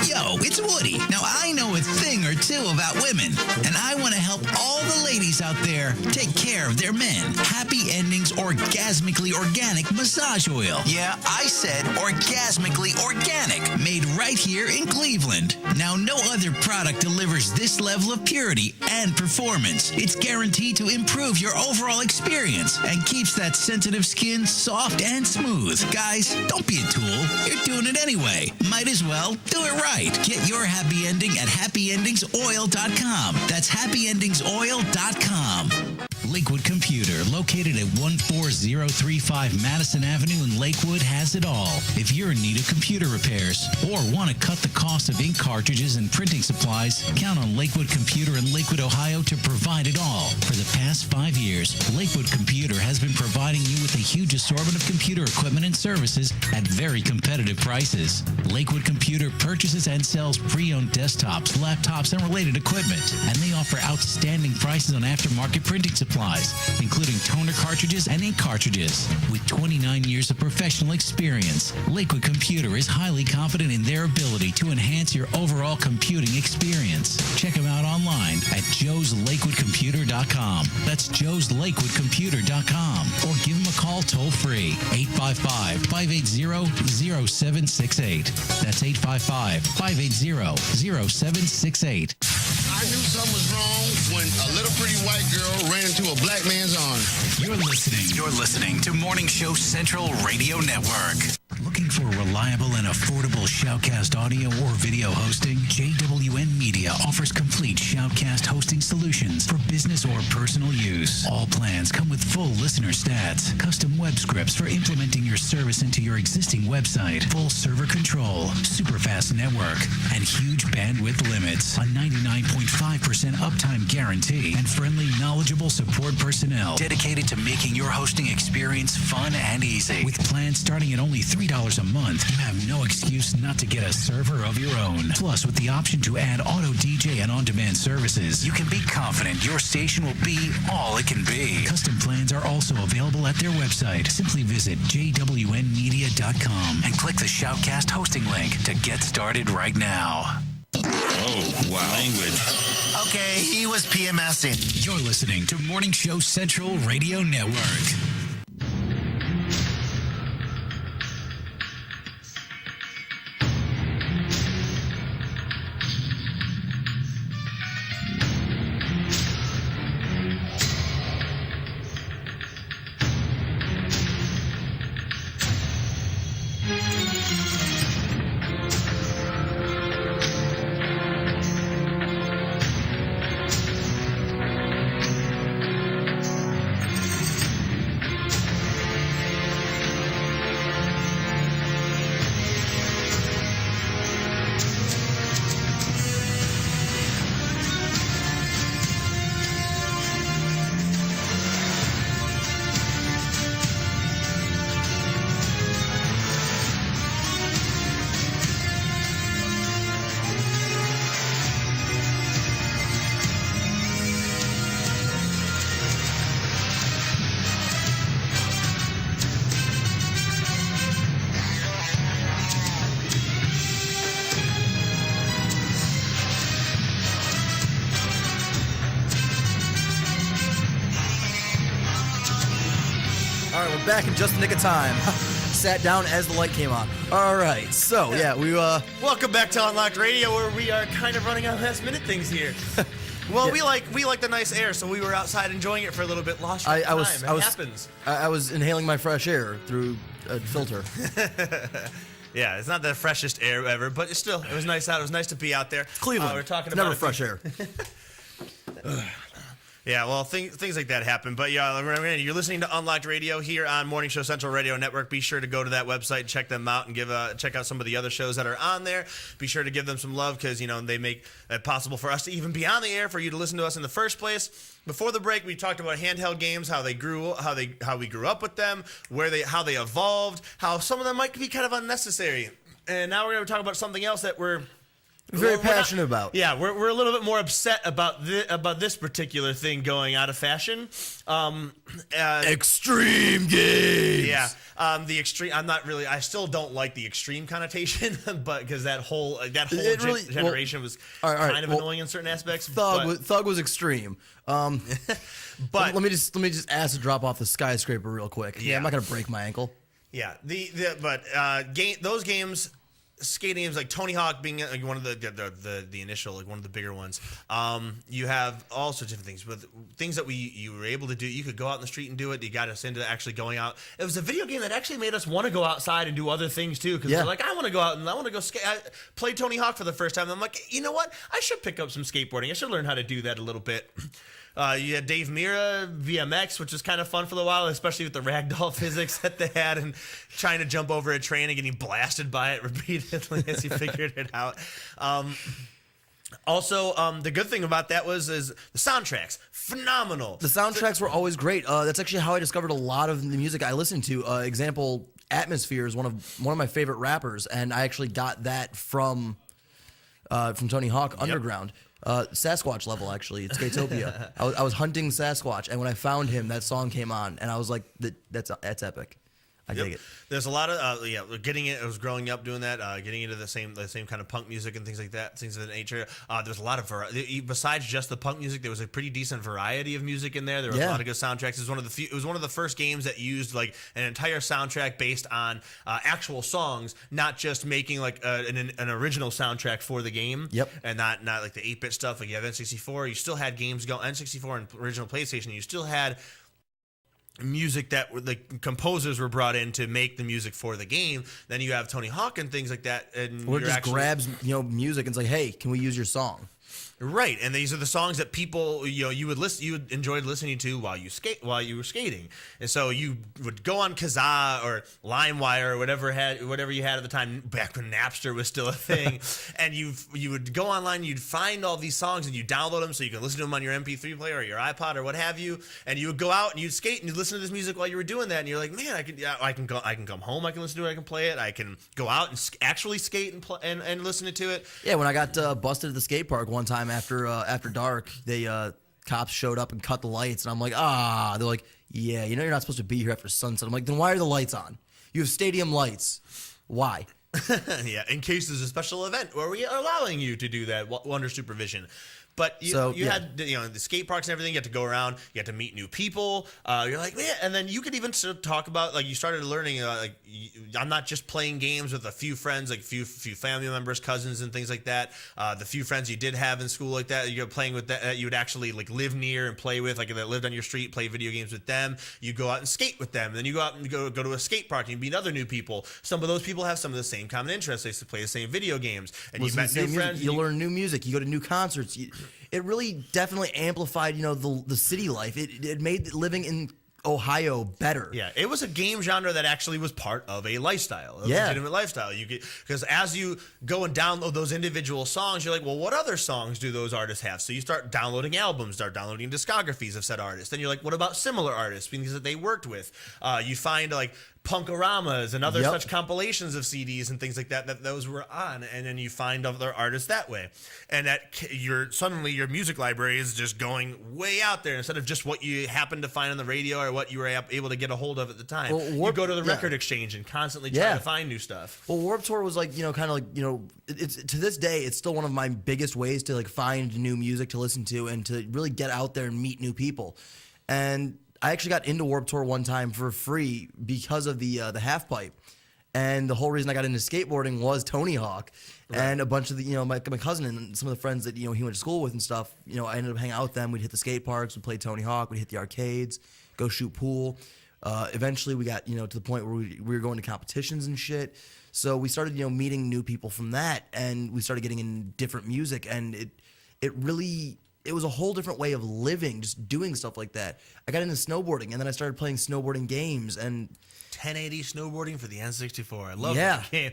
Yo, it's Woody. Now, I know a thing or two about women, and I want to help all the ladies out there take care of their men. Happy Endings Orgasmically Organic Massage Oil. Yeah, I said orgasmically organic, made right here in Cleveland. Now, no other product delivers this level of purity and performance. It's guaranteed to improve your overall experience and keeps that sensitive skin soft and smooth. Guys, don't be a tool. You're doing it anyway. Might as well do it right. Get your happy ending at happyendingsoil.com. That's happyendingsoil.com. Lakewood Computer, located at 14035 Madison Avenue in Lakewood, has it all. If you're in need of computer repairs or want to cut the cost of ink cartridges and printing supplies, count on Lakewood Computer in Lakewood, Ohio to provide it all. For the past 5 years, Lakewood Computer has been providing you with a huge assortment of computer equipment and services at very competitive prices. Lakewood Computer purchases and sells pre-owned desktops, laptops, and related equipment, and they offer outstanding prices on aftermarket printing supplies, including toner cartridges and ink cartridges. With 29 years of professional experience, Lakewood Computer is highly confident in their ability to enhance your overall computing experience. Check them out online at joeslakewoodcomputer.com. That's joeslakewoodcomputer.com. Or give them a call toll-free, 855-580-0768. That's 855-580-0768. I knew something was wrong when a little pretty white girl ran into a black man's arms. You're listening to Morning Show Central Radio Network. Looking for reliable and affordable Shoutcast audio or video hosting? JWN Media offers complete Shoutcast hosting solutions for business or personal use. All plans come with full listener stats, custom web scripts for implementing your service into your existing website, full server control, super fast network, and huge bandwidth limits. A 99.5% uptime guarantee and friendly, knowledgeable support personnel dedicated to making your hosting experience fun and easy. With plans starting at only $3 a month, you have no excuse not to get a server of your own. Plus, with the option to add auto DJ and on-demand services, you can be confident your station will be all it can be. Custom plans are also available at their website. Simply visit jwnmedia.com and click the Shoutcast hosting link to get started right now. Oh, wow. Language. Okay, he was PMSing. You're listening to Morning Show Central Radio Network. Back in just the nick of time. Sat down as the light came on. All right, so yeah, we Welcome back to Unlocked Radio, where we are kind of running on last-minute things here. Well, Yeah. we like the nice air, so we were outside enjoying it for a little bit. Lost time. It happens. I was inhaling my fresh air through a filter. Yeah, it's not the freshest air ever, but it was nice out. It was nice to be out there. Cleveland. We're talking It's about never fresh air. Yeah, well, things like that happen. But yeah, you're listening to Unlocked Radio here on Morning Show Central Radio Network. Be sure to go to that website, check them out, and check out some of the other shows that are on there. Be sure to give them some love because they make it possible for us to even be on the air, for you to listen to us in the first place. Before the break, we talked about handheld games, how we grew up with them, how they evolved, how some of them might be kind of unnecessary. And now we're going to talk about something else that we're Very passionate about. Yeah, we're a little bit more upset about this particular thing going out of fashion. Extreme games. Yeah, the extreme. I still don't like the extreme connotation, but because that whole generation was kind of annoying in certain aspects. Thug was extreme. But let me just acid drop off the skyscraper real quick. Yeah, I'm not gonna break my ankle. Yeah, those games. Skating games like Tony Hawk being like one of the initial, like one of the bigger ones. You have all sorts of things with things that you were able to do. You could go out in the street and do it. You got us into actually going out. It was a video game that actually made us want to go outside and do other things too. Because we're like, I want to go out and I want to go skate. I played Tony Hawk for the first time. And I'm like, you know what? I should pick up some skateboarding. I should learn how to do that a little bit. You had Dave Mirra, VMX, which was kind of fun for a while, especially with the ragdoll physics that they had and trying to jump over a train and getting blasted by it repeatedly as you figured it out. Also, the good thing about that is the soundtracks. Phenomenal. The soundtracks were always great. That's actually how I discovered a lot of the music I listened to. Example, Atmosphere is one of my favorite rappers, and I actually got that from Tony Hawk Underground. Sasquatch level, actually. It's Skatopia. I was hunting Sasquatch, and when I found him, that song came on, and I was like, that's epic. I dig it. There's a lot of getting it. I was growing up doing that, getting into the same kind of punk music and things like that, things of that nature. There's a lot of besides just the punk music, there was a pretty decent variety of music in there. There was a lot of good soundtracks. It was one of the first games that used like an entire soundtrack based on actual songs, not just making like an original soundtrack for the game. Yep. And not like the 8-bit stuff. Like you have N64, you still had games go N64 and original PlayStation. You still had music that the composers were brought in to make the music for the game. Then you have Tony Hawk and things like that, and Or just grabs music and it's like, hey, can we use your song? Right, and these are the songs that people you would enjoyed listening to while you were skating, and so you would go on Kazaa or LimeWire or whatever you had at the time, back when Napster was still a thing, and you would go online, you'd find all these songs and you download them so you can listen to them on your MP3 player or your iPod or what have you, and you would go out and you'd skate and you'd listen to this music while you were doing that, and you're like, man, I can come home, I can listen to it, I can play it, I can go out and actually skate and listen to it. Yeah, when I got busted at the skate park one time after dark, they cops showed up and cut the lights, and I'm like, they're like, yeah, you're not supposed to be here after sunset. I'm like, then why are the lights on? You have stadium lights. Why? Yeah, in case there's a special event where we are allowing you to do that under supervision. But you had the skate parks and everything. You had to go around. You had to meet new people. You're like, man, and then you could even sort of talk about like you started learning. I'm not just playing games with a few friends, like few family members, cousins, and things like that. The few friends you did have in school like that, you're playing with that you would actually like live near and play with, like that lived on your street, play video games with them. You go out and skate with them. And then you go out and go to a skate park and you meet other new people. Some of those people have some of the same common interests. They used to play the same video games, and you met new friends. You learn new music. You go to new concerts. It really definitely amplified, the city life. It made living in Ohio better. Yeah, it was a game genre that actually was part of a lifestyle, a legitimate lifestyle. Because as you go and download those individual songs, you're like, well, what other songs do those artists have? So you start downloading albums, start downloading discographies of said artists. Then you're like, what about similar artists, things that they worked with? You find like Punkaramas and other such compilations of CDs and things like that those were on, and then you find other artists that way, and suddenly your music library is just going way out there instead of just what you happen to find on the radio or what you were able to get a hold of at the time. You go to the record exchange and constantly try to find new stuff. Well, Warped Tour was like it's to this day it's still one of my biggest ways to like find new music to listen to and to really get out there and meet new people. And I actually got into Warped Tour one time for free because of the half pipe, and the whole reason I got into skateboarding was Tony Hawk, and a bunch of the my cousin and some of the friends that he went to school with and stuff. I ended up hanging out with them. We'd hit the skate parks, we'd play Tony Hawk, we'd hit the arcades, go shoot pool. Eventually, we got to the point where we were going to competitions and shit. So we started meeting new people from that, and we started getting in different music, and it really. It was a whole different way of living, just doing stuff like that. I got into snowboarding, and then I started playing snowboarding games. And 1080 snowboarding for the N64. I love that game.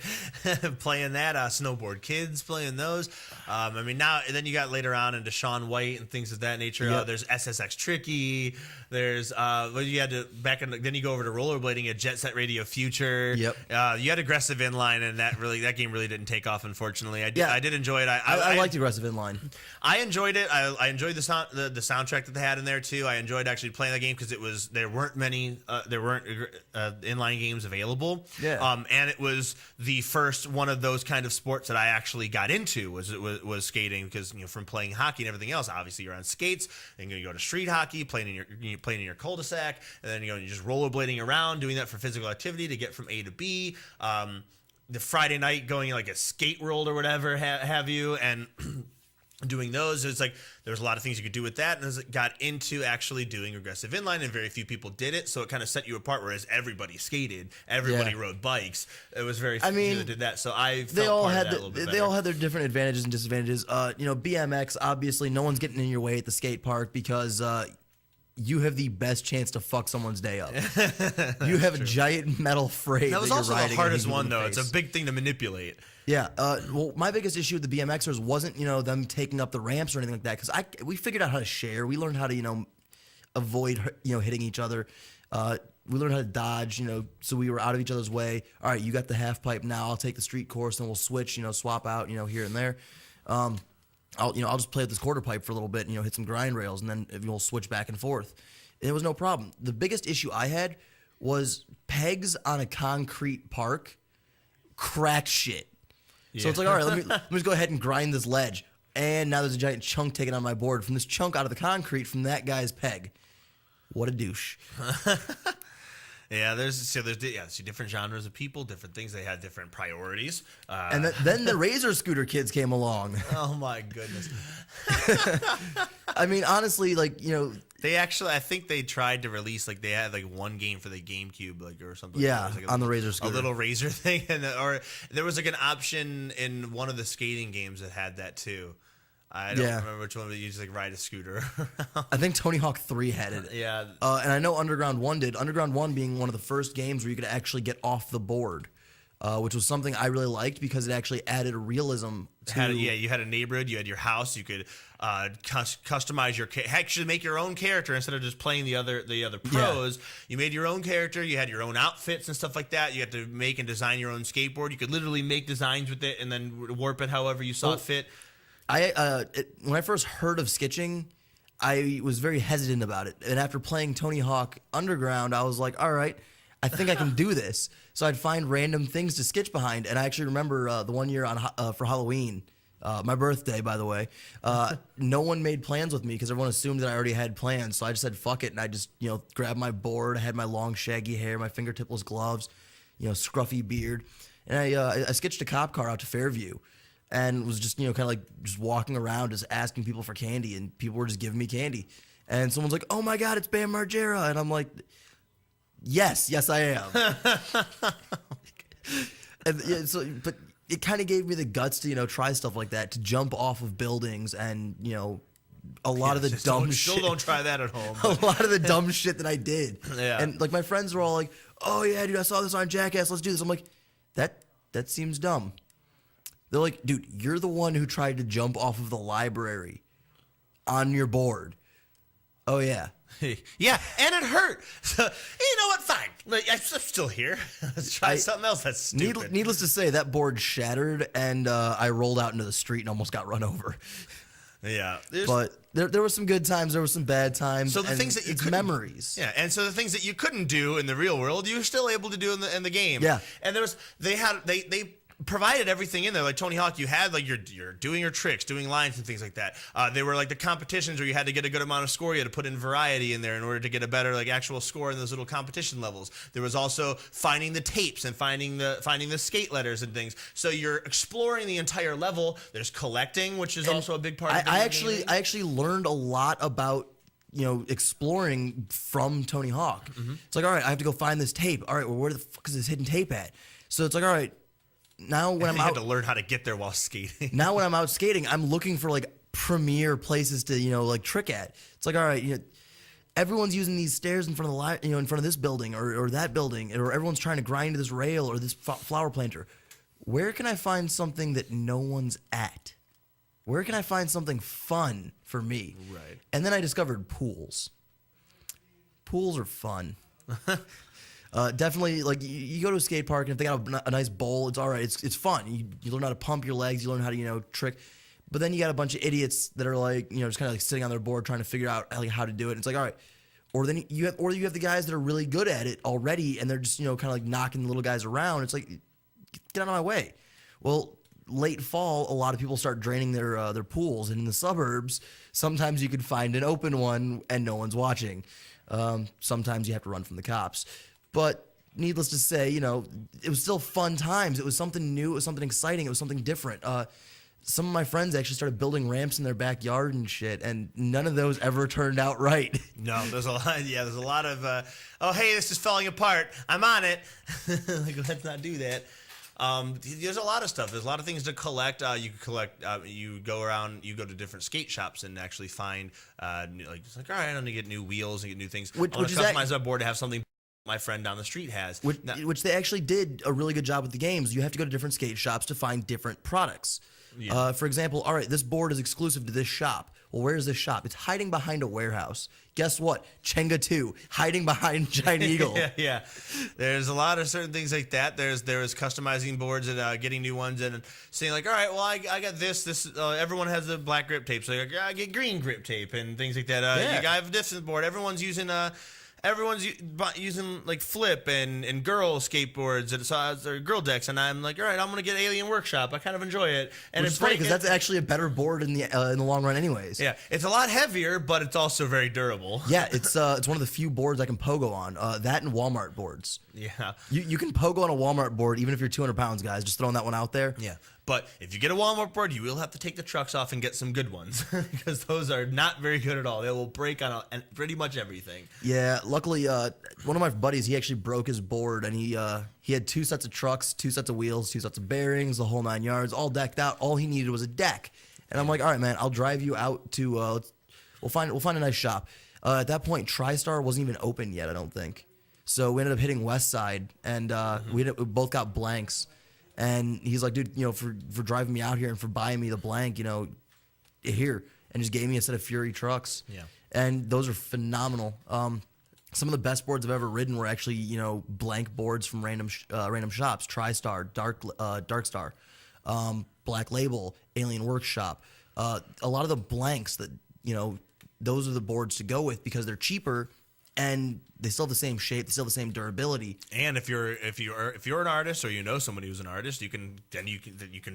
Playing that, Snowboard Kids, playing those. Now, then you got later on into Shaun White and things of that nature. There's SSX Tricky. There's you had to then you go over to rollerblading at Jet Set Radio Future. Yep. You had Aggressive Inline, and that game really didn't take off, unfortunately. I did enjoy it. I liked Aggressive Inline. I enjoyed it. I enjoyed the soundtrack that they had in there too. I enjoyed actually playing the game because there weren't many inline games available. Yeah. And it was the first one of those kind of sports that I actually got into was skating, because from playing hockey and everything else, obviously you're on skates, and you go to street hockey, playing in your cul-de-sac, and then you're just rollerblading around, doing that for physical activity to get from A to B. The Friday night going like a skate world or whatever have you, and doing those. It's like there's a lot of things you could do with that, and as it got into actually doing aggressive inline, and very few people did it, so it kind of set you apart. Whereas everybody skated, everybody rode bikes. It was very few that did that. So they all had their different advantages and disadvantages. BMX, obviously, no one's getting in your way at the skate park because you have the best chance to fuck someone's day up. You have a giant metal frame. That was also the hardest one, though. It's a big thing to manipulate. Yeah. Well, my biggest issue with the BMXers wasn't, them taking up the ramps or anything like that, because we figured out how to share. We learned how to, avoid, hitting each other. We learned how to dodge, so we were out of each other's way. All right, you got the half pipe now. I'll take the street course, and we'll switch, swap out, here and there. I'll just play with this quarter pipe for a little bit, hit some grind rails, and then we'll switch back and forth. And it was no problem. The biggest issue I had was pegs on a concrete park crack shit. So it's like, all right, let me just go ahead and grind this ledge. And now there's a giant chunk taken on my board from this chunk out of the concrete from that guy's peg. What a douche. Yeah, there's different genres of people, different things. They had different priorities. And then the Razor scooter kids came along. Oh my goodness. I mean, honestly, like, you know, I think they tried to release, like, they had like one game for the GameCube, like, or something. Yeah, like on the Razor scooter. A little Razor thing, or there was like an option in one of the skating games that had that too. I don't remember which one, but you just like ride a scooter. I think Tony Hawk 3 had it. Yeah. And I know Underground 1 did. Underground 1 being one of the first games where you could actually get off the board, which was something I really liked because it actually added realism to... You had a neighborhood, you had your house, you could customize actually make your own character instead of just playing the other pros. You made your own character, you had your own outfits and stuff like that. You had to make and design your own skateboard. You could literally make designs with it and then warp it however you saw fit. When I first heard of sketching, I was very hesitant about it. And after playing Tony Hawk Underground, I was like, all right, I think I can do this. So I'd find random things to sketch behind. And I actually remember the one year for Halloween, my birthday, by the way, no one made plans with me because everyone assumed that I already had plans. So I just said, fuck it. And I just, grabbed my board. I had my long, shaggy hair, my fingertipless gloves, scruffy beard. And I sketched a cop car out to Fairview. And was just, kind of like just walking around, just asking people for candy, and people were just giving me candy. And someone's like, "Oh my God, it's Bam Margera," and I'm like, "Yes, I am." But it kind of gave me the guts to, try stuff like that, to jump off of buildings, and a lot of the dumb shit. Still don't try that at home. A lot of the dumb shit that I did. Yeah. And like my friends were all like, "Oh yeah, dude, I saw this on Jackass. Let's do this." I'm like, that seems dumb. They're like, dude, you're the one who tried to jump off of the library on your board. Oh, yeah. Yeah, and it hurt. So, you know what? Fine. Like, I'm still here. Let's try something else that's stupid. Needless to say, that board shattered, and I rolled out into the street and almost got run over. Yeah. But there were some good times. There were some bad times. So the things that you memories. Yeah, and so the things that you couldn't do in the real world, you were still able to do in the game. Yeah. And they provided everything in there. Like Tony Hawk, you had like you're doing your tricks, doing lines and things like that. They were like the competitions where you had to get a good amount of score. You had to put in variety in there in order to get a better like actual score in those little competition levels. There was also finding the tapes and finding the skate letters and things. So you're exploring the entire level. There's collecting, which is also a big part of it. I actually learned a lot about exploring from Tony Hawk. Mm-hmm. It's like, all right, I have to go find this tape. All right, well, where the fuck is this hidden tape at? So it's like, all right, now when I'm out, had to learn how to get there while skating. Now when I'm out skating, I'm looking for like premier places to like trick at. It's like, all right, everyone's using these stairs in front of the in front of this building or that building, or everyone's trying to grind this rail or this flower planter. Where can I find something that no one's at? Where can I find something fun for me? Right. And then I discovered pools. Pools are fun. Definitely, like you go to a skate park and if they got a nice bowl, it's all right. It's fun. You learn how to pump your legs. You learn how to trick. But then you got a bunch of idiots that are like just kind of like sitting on their board trying to figure out like how to do it. And it's like, all right. Or then you have the guys that are really good at it already, and they're just kind of like knocking the little guys around. It's like, get out of my way. Well, late fall, a lot of people start draining their pools, and in the suburbs, sometimes you could find an open one and no one's watching. Sometimes you have to run from the cops. But needless to say, it was still fun times. It was something new. It was something exciting. It was something different. Some of my friends actually started building ramps in their backyard and shit, and none of those ever turned out right. No, there's a lot. Yeah, there's a lot of. Oh, hey, this is falling apart. I'm on it. Like, let's not do that. There's a lot of stuff. There's a lot of things to collect. You can collect. You go around. You go to different skate shops and actually find. It's like, all right, I'm gonna get new wheels and get new things. I want to customize my board to have something my friend down the street has. Which they actually did a really good job with the games. You have to go to different skate shops to find different products. Yeah. For example, all right, this board is exclusive to this shop. Well, where is this shop? It's hiding behind a warehouse. Guess what? Chenga 2, hiding behind Giant Eagle. Yeah. There's a lot of certain things like that. There is customizing boards and getting new ones and saying like, all right, well, I got this. Everyone has the black grip tape, so I get green grip tape and things like that. I have this board. Everyone's using everyone's using like flip and girl skateboards or girl decks, and I'm like, all right, I'm gonna get Alien Workshop. I kind of enjoy it, and It's funny because that's actually a better board in the long run, anyways. Yeah, it's a lot heavier, but it's also very durable. Yeah, it's one of the few boards I can pogo on. That and Walmart boards. Yeah, you can pogo on a Walmart board even if you're 200 pounds, guys. Just throwing that one out there. yeah. But if you get a Walmart board, you will have to take the trucks off and get some good ones because those are not very good at all. They will break on pretty much everything. Yeah, luckily, one of my buddies, he actually broke his board, and he had 2 sets of trucks, 2 sets of wheels, 2 sets of bearings, the whole 9 yards, all decked out. All he needed was a deck, and I'm like, all right, man, I'll drive you out to we'll find a nice shop. At that point, TriStar wasn't even open yet, I don't think. So we ended up hitting West Side, and we both got blanks. And he's like, dude, for driving me out here and for buying me the blank, here, and just gave me a set of Fury trucks. Yeah. And those are phenomenal. Some of the best boards I've ever ridden were actually, blank boards from random shops. TriStar, Darkstar, Black Label, Alien Workshop. A lot of the blanks that, those are the boards to go with because they're cheaper and they still have the same shape, they still have the same durability. And if you're an artist or you know somebody who's an artist, you can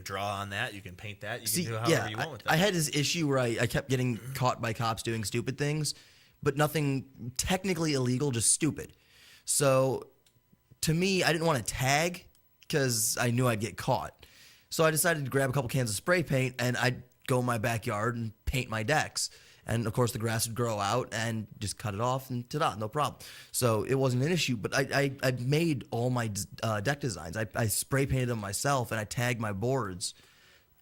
draw on that, you can paint that, you can do however you want with that. I had this issue where I kept getting caught by cops doing stupid things, but nothing technically illegal, just stupid. So to me, I didn't want to tag because I knew I'd get caught. So I decided to grab a couple cans of spray paint and I'd go in my backyard and paint my decks. And of course, the grass would grow out and just cut it off, and ta-da, no problem. So it wasn't an issue. But I made all my deck designs. I spray painted them myself, and I tagged my boards,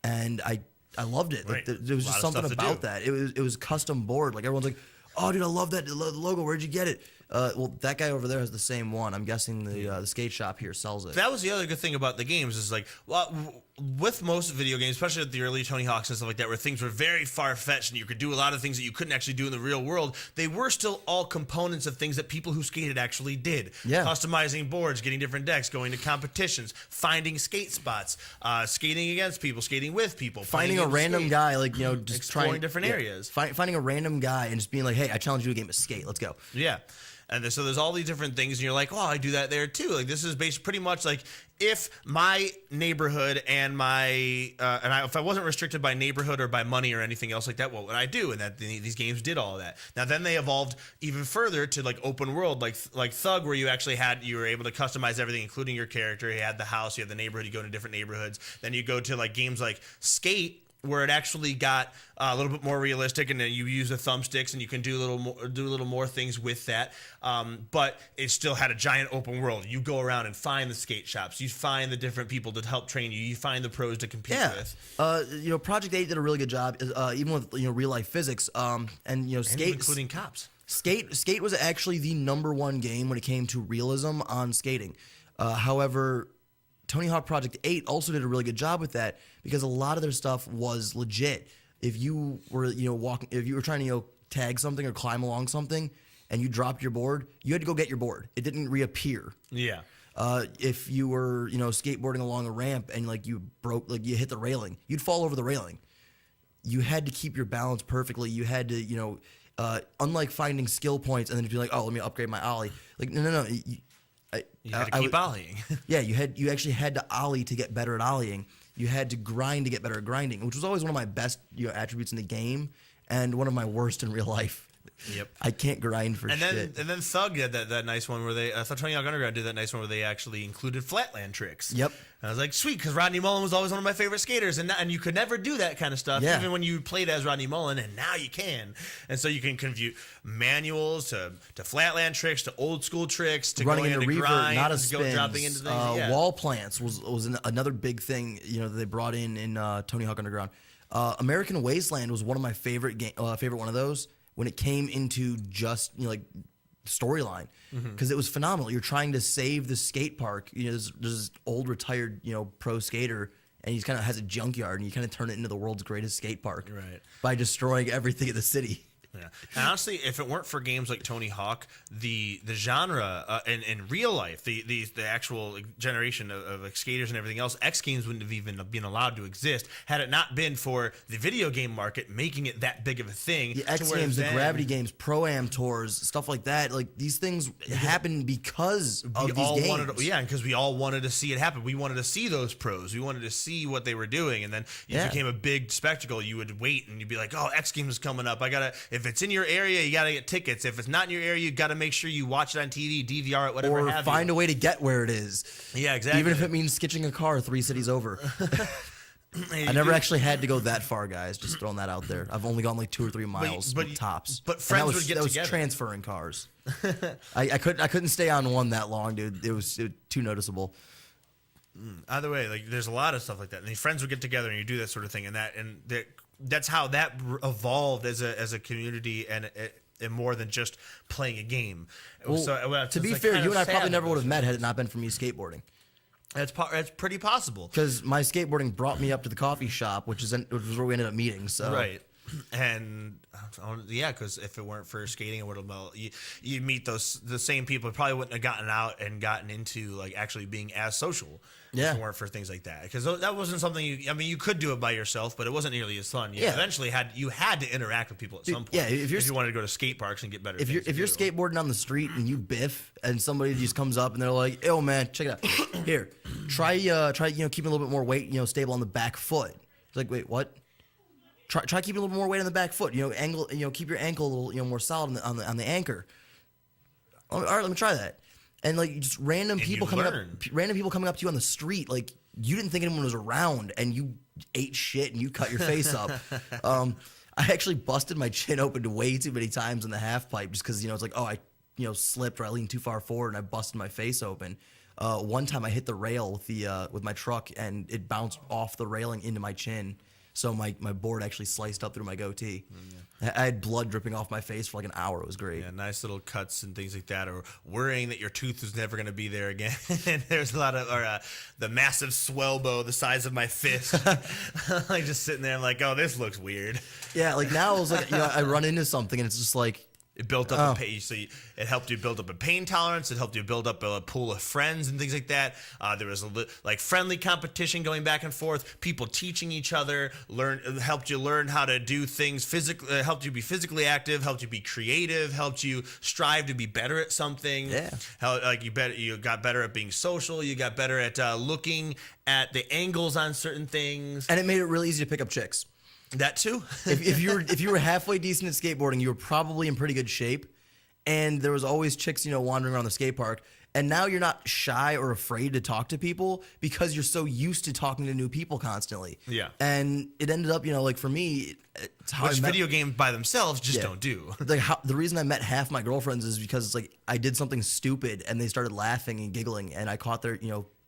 and I loved it. Right. Like, there was just something about that. It was custom board. Like everyone's like, oh, dude, I love that logo. Where'd you get it? Well, that guy over there has the same one. I'm guessing the skate shop here sells it. That was the other good thing about the games is like, well, with most video games, especially at the early Tony Hawks and stuff like that, where things were very far-fetched and you could do a lot of things that you couldn't actually do in the real world, they were still all components of things that people who skated actually did. Yeah. Customizing boards, getting different decks, going to competitions, finding skate spots, skating against people, skating with people. Finding a random guy, like, just exploring different areas. Finding a random guy and just being like, hey, I challenge you to a game of skate. Let's go. Yeah. And so there's all these different things, and you're like, oh, I do that there too. Like this is based pretty much like if my neighborhood and if I wasn't restricted by neighborhood or by money or anything else like that, what would I do? And that these games did all of that. Now then they evolved even further to like open world, like Thug, where you were able to customize everything, including your character. You had the house, you had the neighborhood. You go to different neighborhoods. Then you go to like games like Skate, where it actually got a little bit more realistic, and then you use the thumbsticks and you can do a little more things with that. But it still had a giant open world. You go around and find the skate shops. You find the different people to help train you. You find the pros to compete with. Project 8 did a really good job, even with real life physics. Skate, including cops. Skate was actually the #1 game when it came to realism on skating. However, Tony Hawk Project 8 also did a really good job with that because a lot of their stuff was legit. If you were, if you were trying to, tag something or climb along something and you dropped your board, you had to go get your board. It didn't reappear. Yeah. If you were, skateboarding along a ramp and you hit the railing, you'd fall over the railing. You had to keep your balance perfectly. You had to, unlike finding skill points and then be like, oh, let me upgrade my ollie. Like, no. You had to keep ollieing. Yeah, you actually had to ollie to get better at ollieing. You had to grind to get better at grinding, which was always one of my best attributes in the game and one of my worst in real life. Yep. I can't grind for shit. And then Thug did that nice one where they, I thought Tony Hawk Underground did that nice one where they actually included flatland tricks. Yep. And I was like, sweet, because Rodney Mullen was always one of my favorite skaters, and you could never do that kind of stuff, even when you played as Rodney Mullen, and now you can. And so you can convert manuals to flatland tricks, to old school tricks, to running going into into revert, grind, not a to spins. dropping into things. Wall plants was another big thing that they brought in Tony Hawk Underground. American Wasteland was one of my favorite one of those when it came into just storyline, because it was phenomenal. You're trying to save the skate park. There's this old retired pro skater, and he kind of has a junkyard, and you kind of turn it into the world's greatest skate park, Right. by destroying everything in the city. Yeah. And honestly, if it weren't for games like Tony Hawk, the genre in real life, the actual generation of like, skaters and everything else, X Games wouldn't have even been allowed to exist had it not been for the video game market making it that big of a thing. The X Games, the Gravity Games, Pro-Am tours, stuff like that. Like these things happen because of these games. Because we all wanted to see it happen. We wanted to see those pros. We wanted to see what they were doing, and then it became a big spectacle. You would wait and you'd be like, "Oh, X Games is coming up. If it's in your area, you gotta get tickets. If it's not in your area, you gotta make sure you watch it on TV, DVR it, whatever. Or find a way to get where it is. Yeah, exactly. Even if it means sketching a car 3 cities over. I never actually had to go that far, guys. Just throwing that out there. I've only gone like 2 or 3 miles tops. But friends would get together. That was transferring cars. I couldn't stay on one that long, dude. It was too noticeable. Either way, like there's a lot of stuff like that, and your friends would get together and you do that sort of thing, and that's how that evolved as a community, and more than just playing a game. Well, to be fair, you and I probably never would have met had it not been for me skateboarding. That's pretty possible. Because my skateboarding brought me up to the coffee shop, which was where we ended up meeting. So right. And because if it weren't for skating, it would have you meet the same people. Probably wouldn't have gotten out and gotten into like actually being as social. Yeah. If it weren't for things like that, because that wasn't something you could do it by yourself, but it wasn't nearly as fun. You eventually had to interact with people at some point. Yeah, if you wanted to go to skate parks and get better. If you're skateboarding on the street and you biff and somebody just comes up and they're like, "Yo, man, check it out. Here, try keeping a little bit more weight, stable on the back foot." It's like, wait, what? Try keeping a little more weight on the back foot. Angle. Keep your ankle a little more solid on the anchor. All right, let me try that. And like just random people coming up to you on the street, like you didn't think anyone was around, and you ate shit and you cut your face up. I actually busted my chin open way too many times in the half pipe just because it's like, oh, I slipped or I leaned too far forward and I busted my face open. One time I hit the rail with my truck and it bounced off the railing into my chin. So my board actually sliced up through my goatee. I had blood dripping off my face for like an hour. It was great. Yeah, nice little cuts and things like that, or worrying that your tooth was never going to be there again. There's a lot of, the massive swellbo the size of my fist. Like just sitting there, I'm like, oh, this looks weird. Yeah, like now it's like I run into something and it's just like. It built up it helped you build up a pain tolerance. It helped you build up a pool of friends and things like that. There was friendly competition going back and forth. People teaching each other, helped you learn how to do things physically. Helped you be physically active. Helped you be creative. Helped you strive to be better at something. Yeah. You got better at being social. You got better at looking at the angles on certain things. And it made it really easy to pick up chicks. That too. if you were halfway decent at skateboarding, you were probably in pretty good shape, and there was always chicks wandering around the skate park. And now you're not shy or afraid to talk to people because you're so used to talking to new people constantly. Yeah. And it ended up, like for me, it's how which video games by themselves just don't do. Like the reason I met half my girlfriends is because it's like I did something stupid and they started laughing and giggling, and I caught their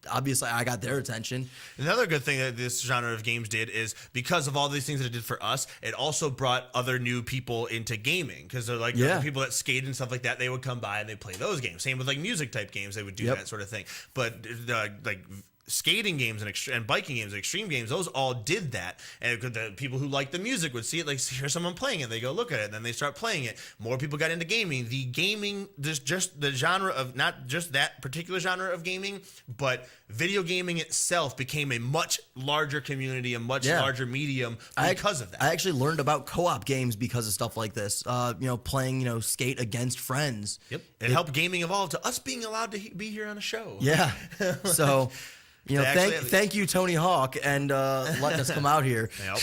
obviously I got their attention. Another good thing that this genre of games did is because of all these things that it did for us, it also brought other new people into gaming, because they're like the people that skate and stuff like that, they would come by and they play those games. Same with like music type games, they would do that sort of thing. But like skating games and biking games, extreme games, those all did that. And the people who like the music would see it, like hear someone playing it, they go look at it, and then they start playing it. More people got into gaming. The gaming, just the genre of, not just that particular genre of gaming, but video gaming itself became a much larger community, a much larger medium because of that. I actually learned about co-op games because of stuff like this. Playing skate against friends. Yep. It helped gaming evolve to us being allowed to be here on a show. Yeah. So thank you, Tony Hawk, and letting us come out here. Yep.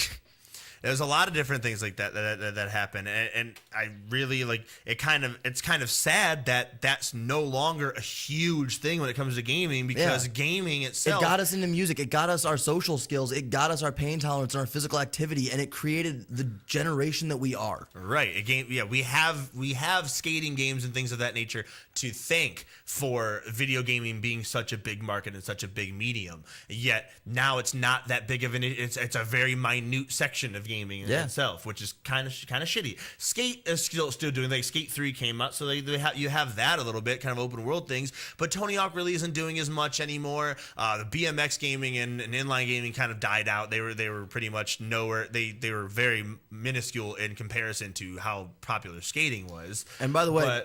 There's a lot of different things like that happen, and I really like it. It's kind of sad that that's no longer a huge thing when it comes to gaming, because gaming itself, it got us into music, it got us our social skills, it got us our pain tolerance and our physical activity, and it created the generation that we are. Right. We have skating games and things of that nature to thank for video gaming being such a big market and such a big medium. Yet now it's not that big of it's a very minute section of gaming gaming in Yeah. itself, which is kind of shitty. Skate is still doing, like Skate 3 came out, so you have that a little bit, kind of open world things. But Tony Hawk really isn't doing as much anymore. The BMX gaming and inline gaming kind of died out. They were pretty much nowhere. They were very minuscule in comparison to how popular skating was. And by the way,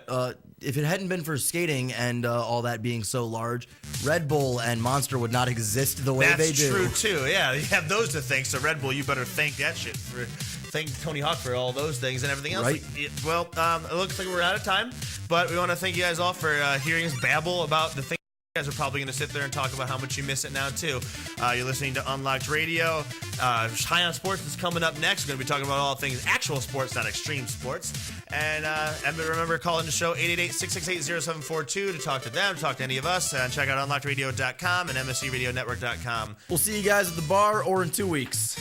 if it hadn't been for skating and all that being so large, Red Bull and Monster would not exist the way they do. That's true too. Yeah, you have those to thank. So Red Bull, you better thank that shit thank Tony Hawk for all those things and everything else. Right. It looks like we're out of time, but we want to thank you guys all for hearing us babble about the things. You guys are probably going to sit there and talk about how much you miss it now, too. You're listening to Unlocked Radio. High on Sports is coming up next. We're going to be talking about all things actual sports, not extreme sports. And remember, call in the show 888-668-0742 to talk to them, talk to any of us, and check out unlockedradio.com and mscradionetwork.com. We'll see you guys at the bar or in 2 weeks.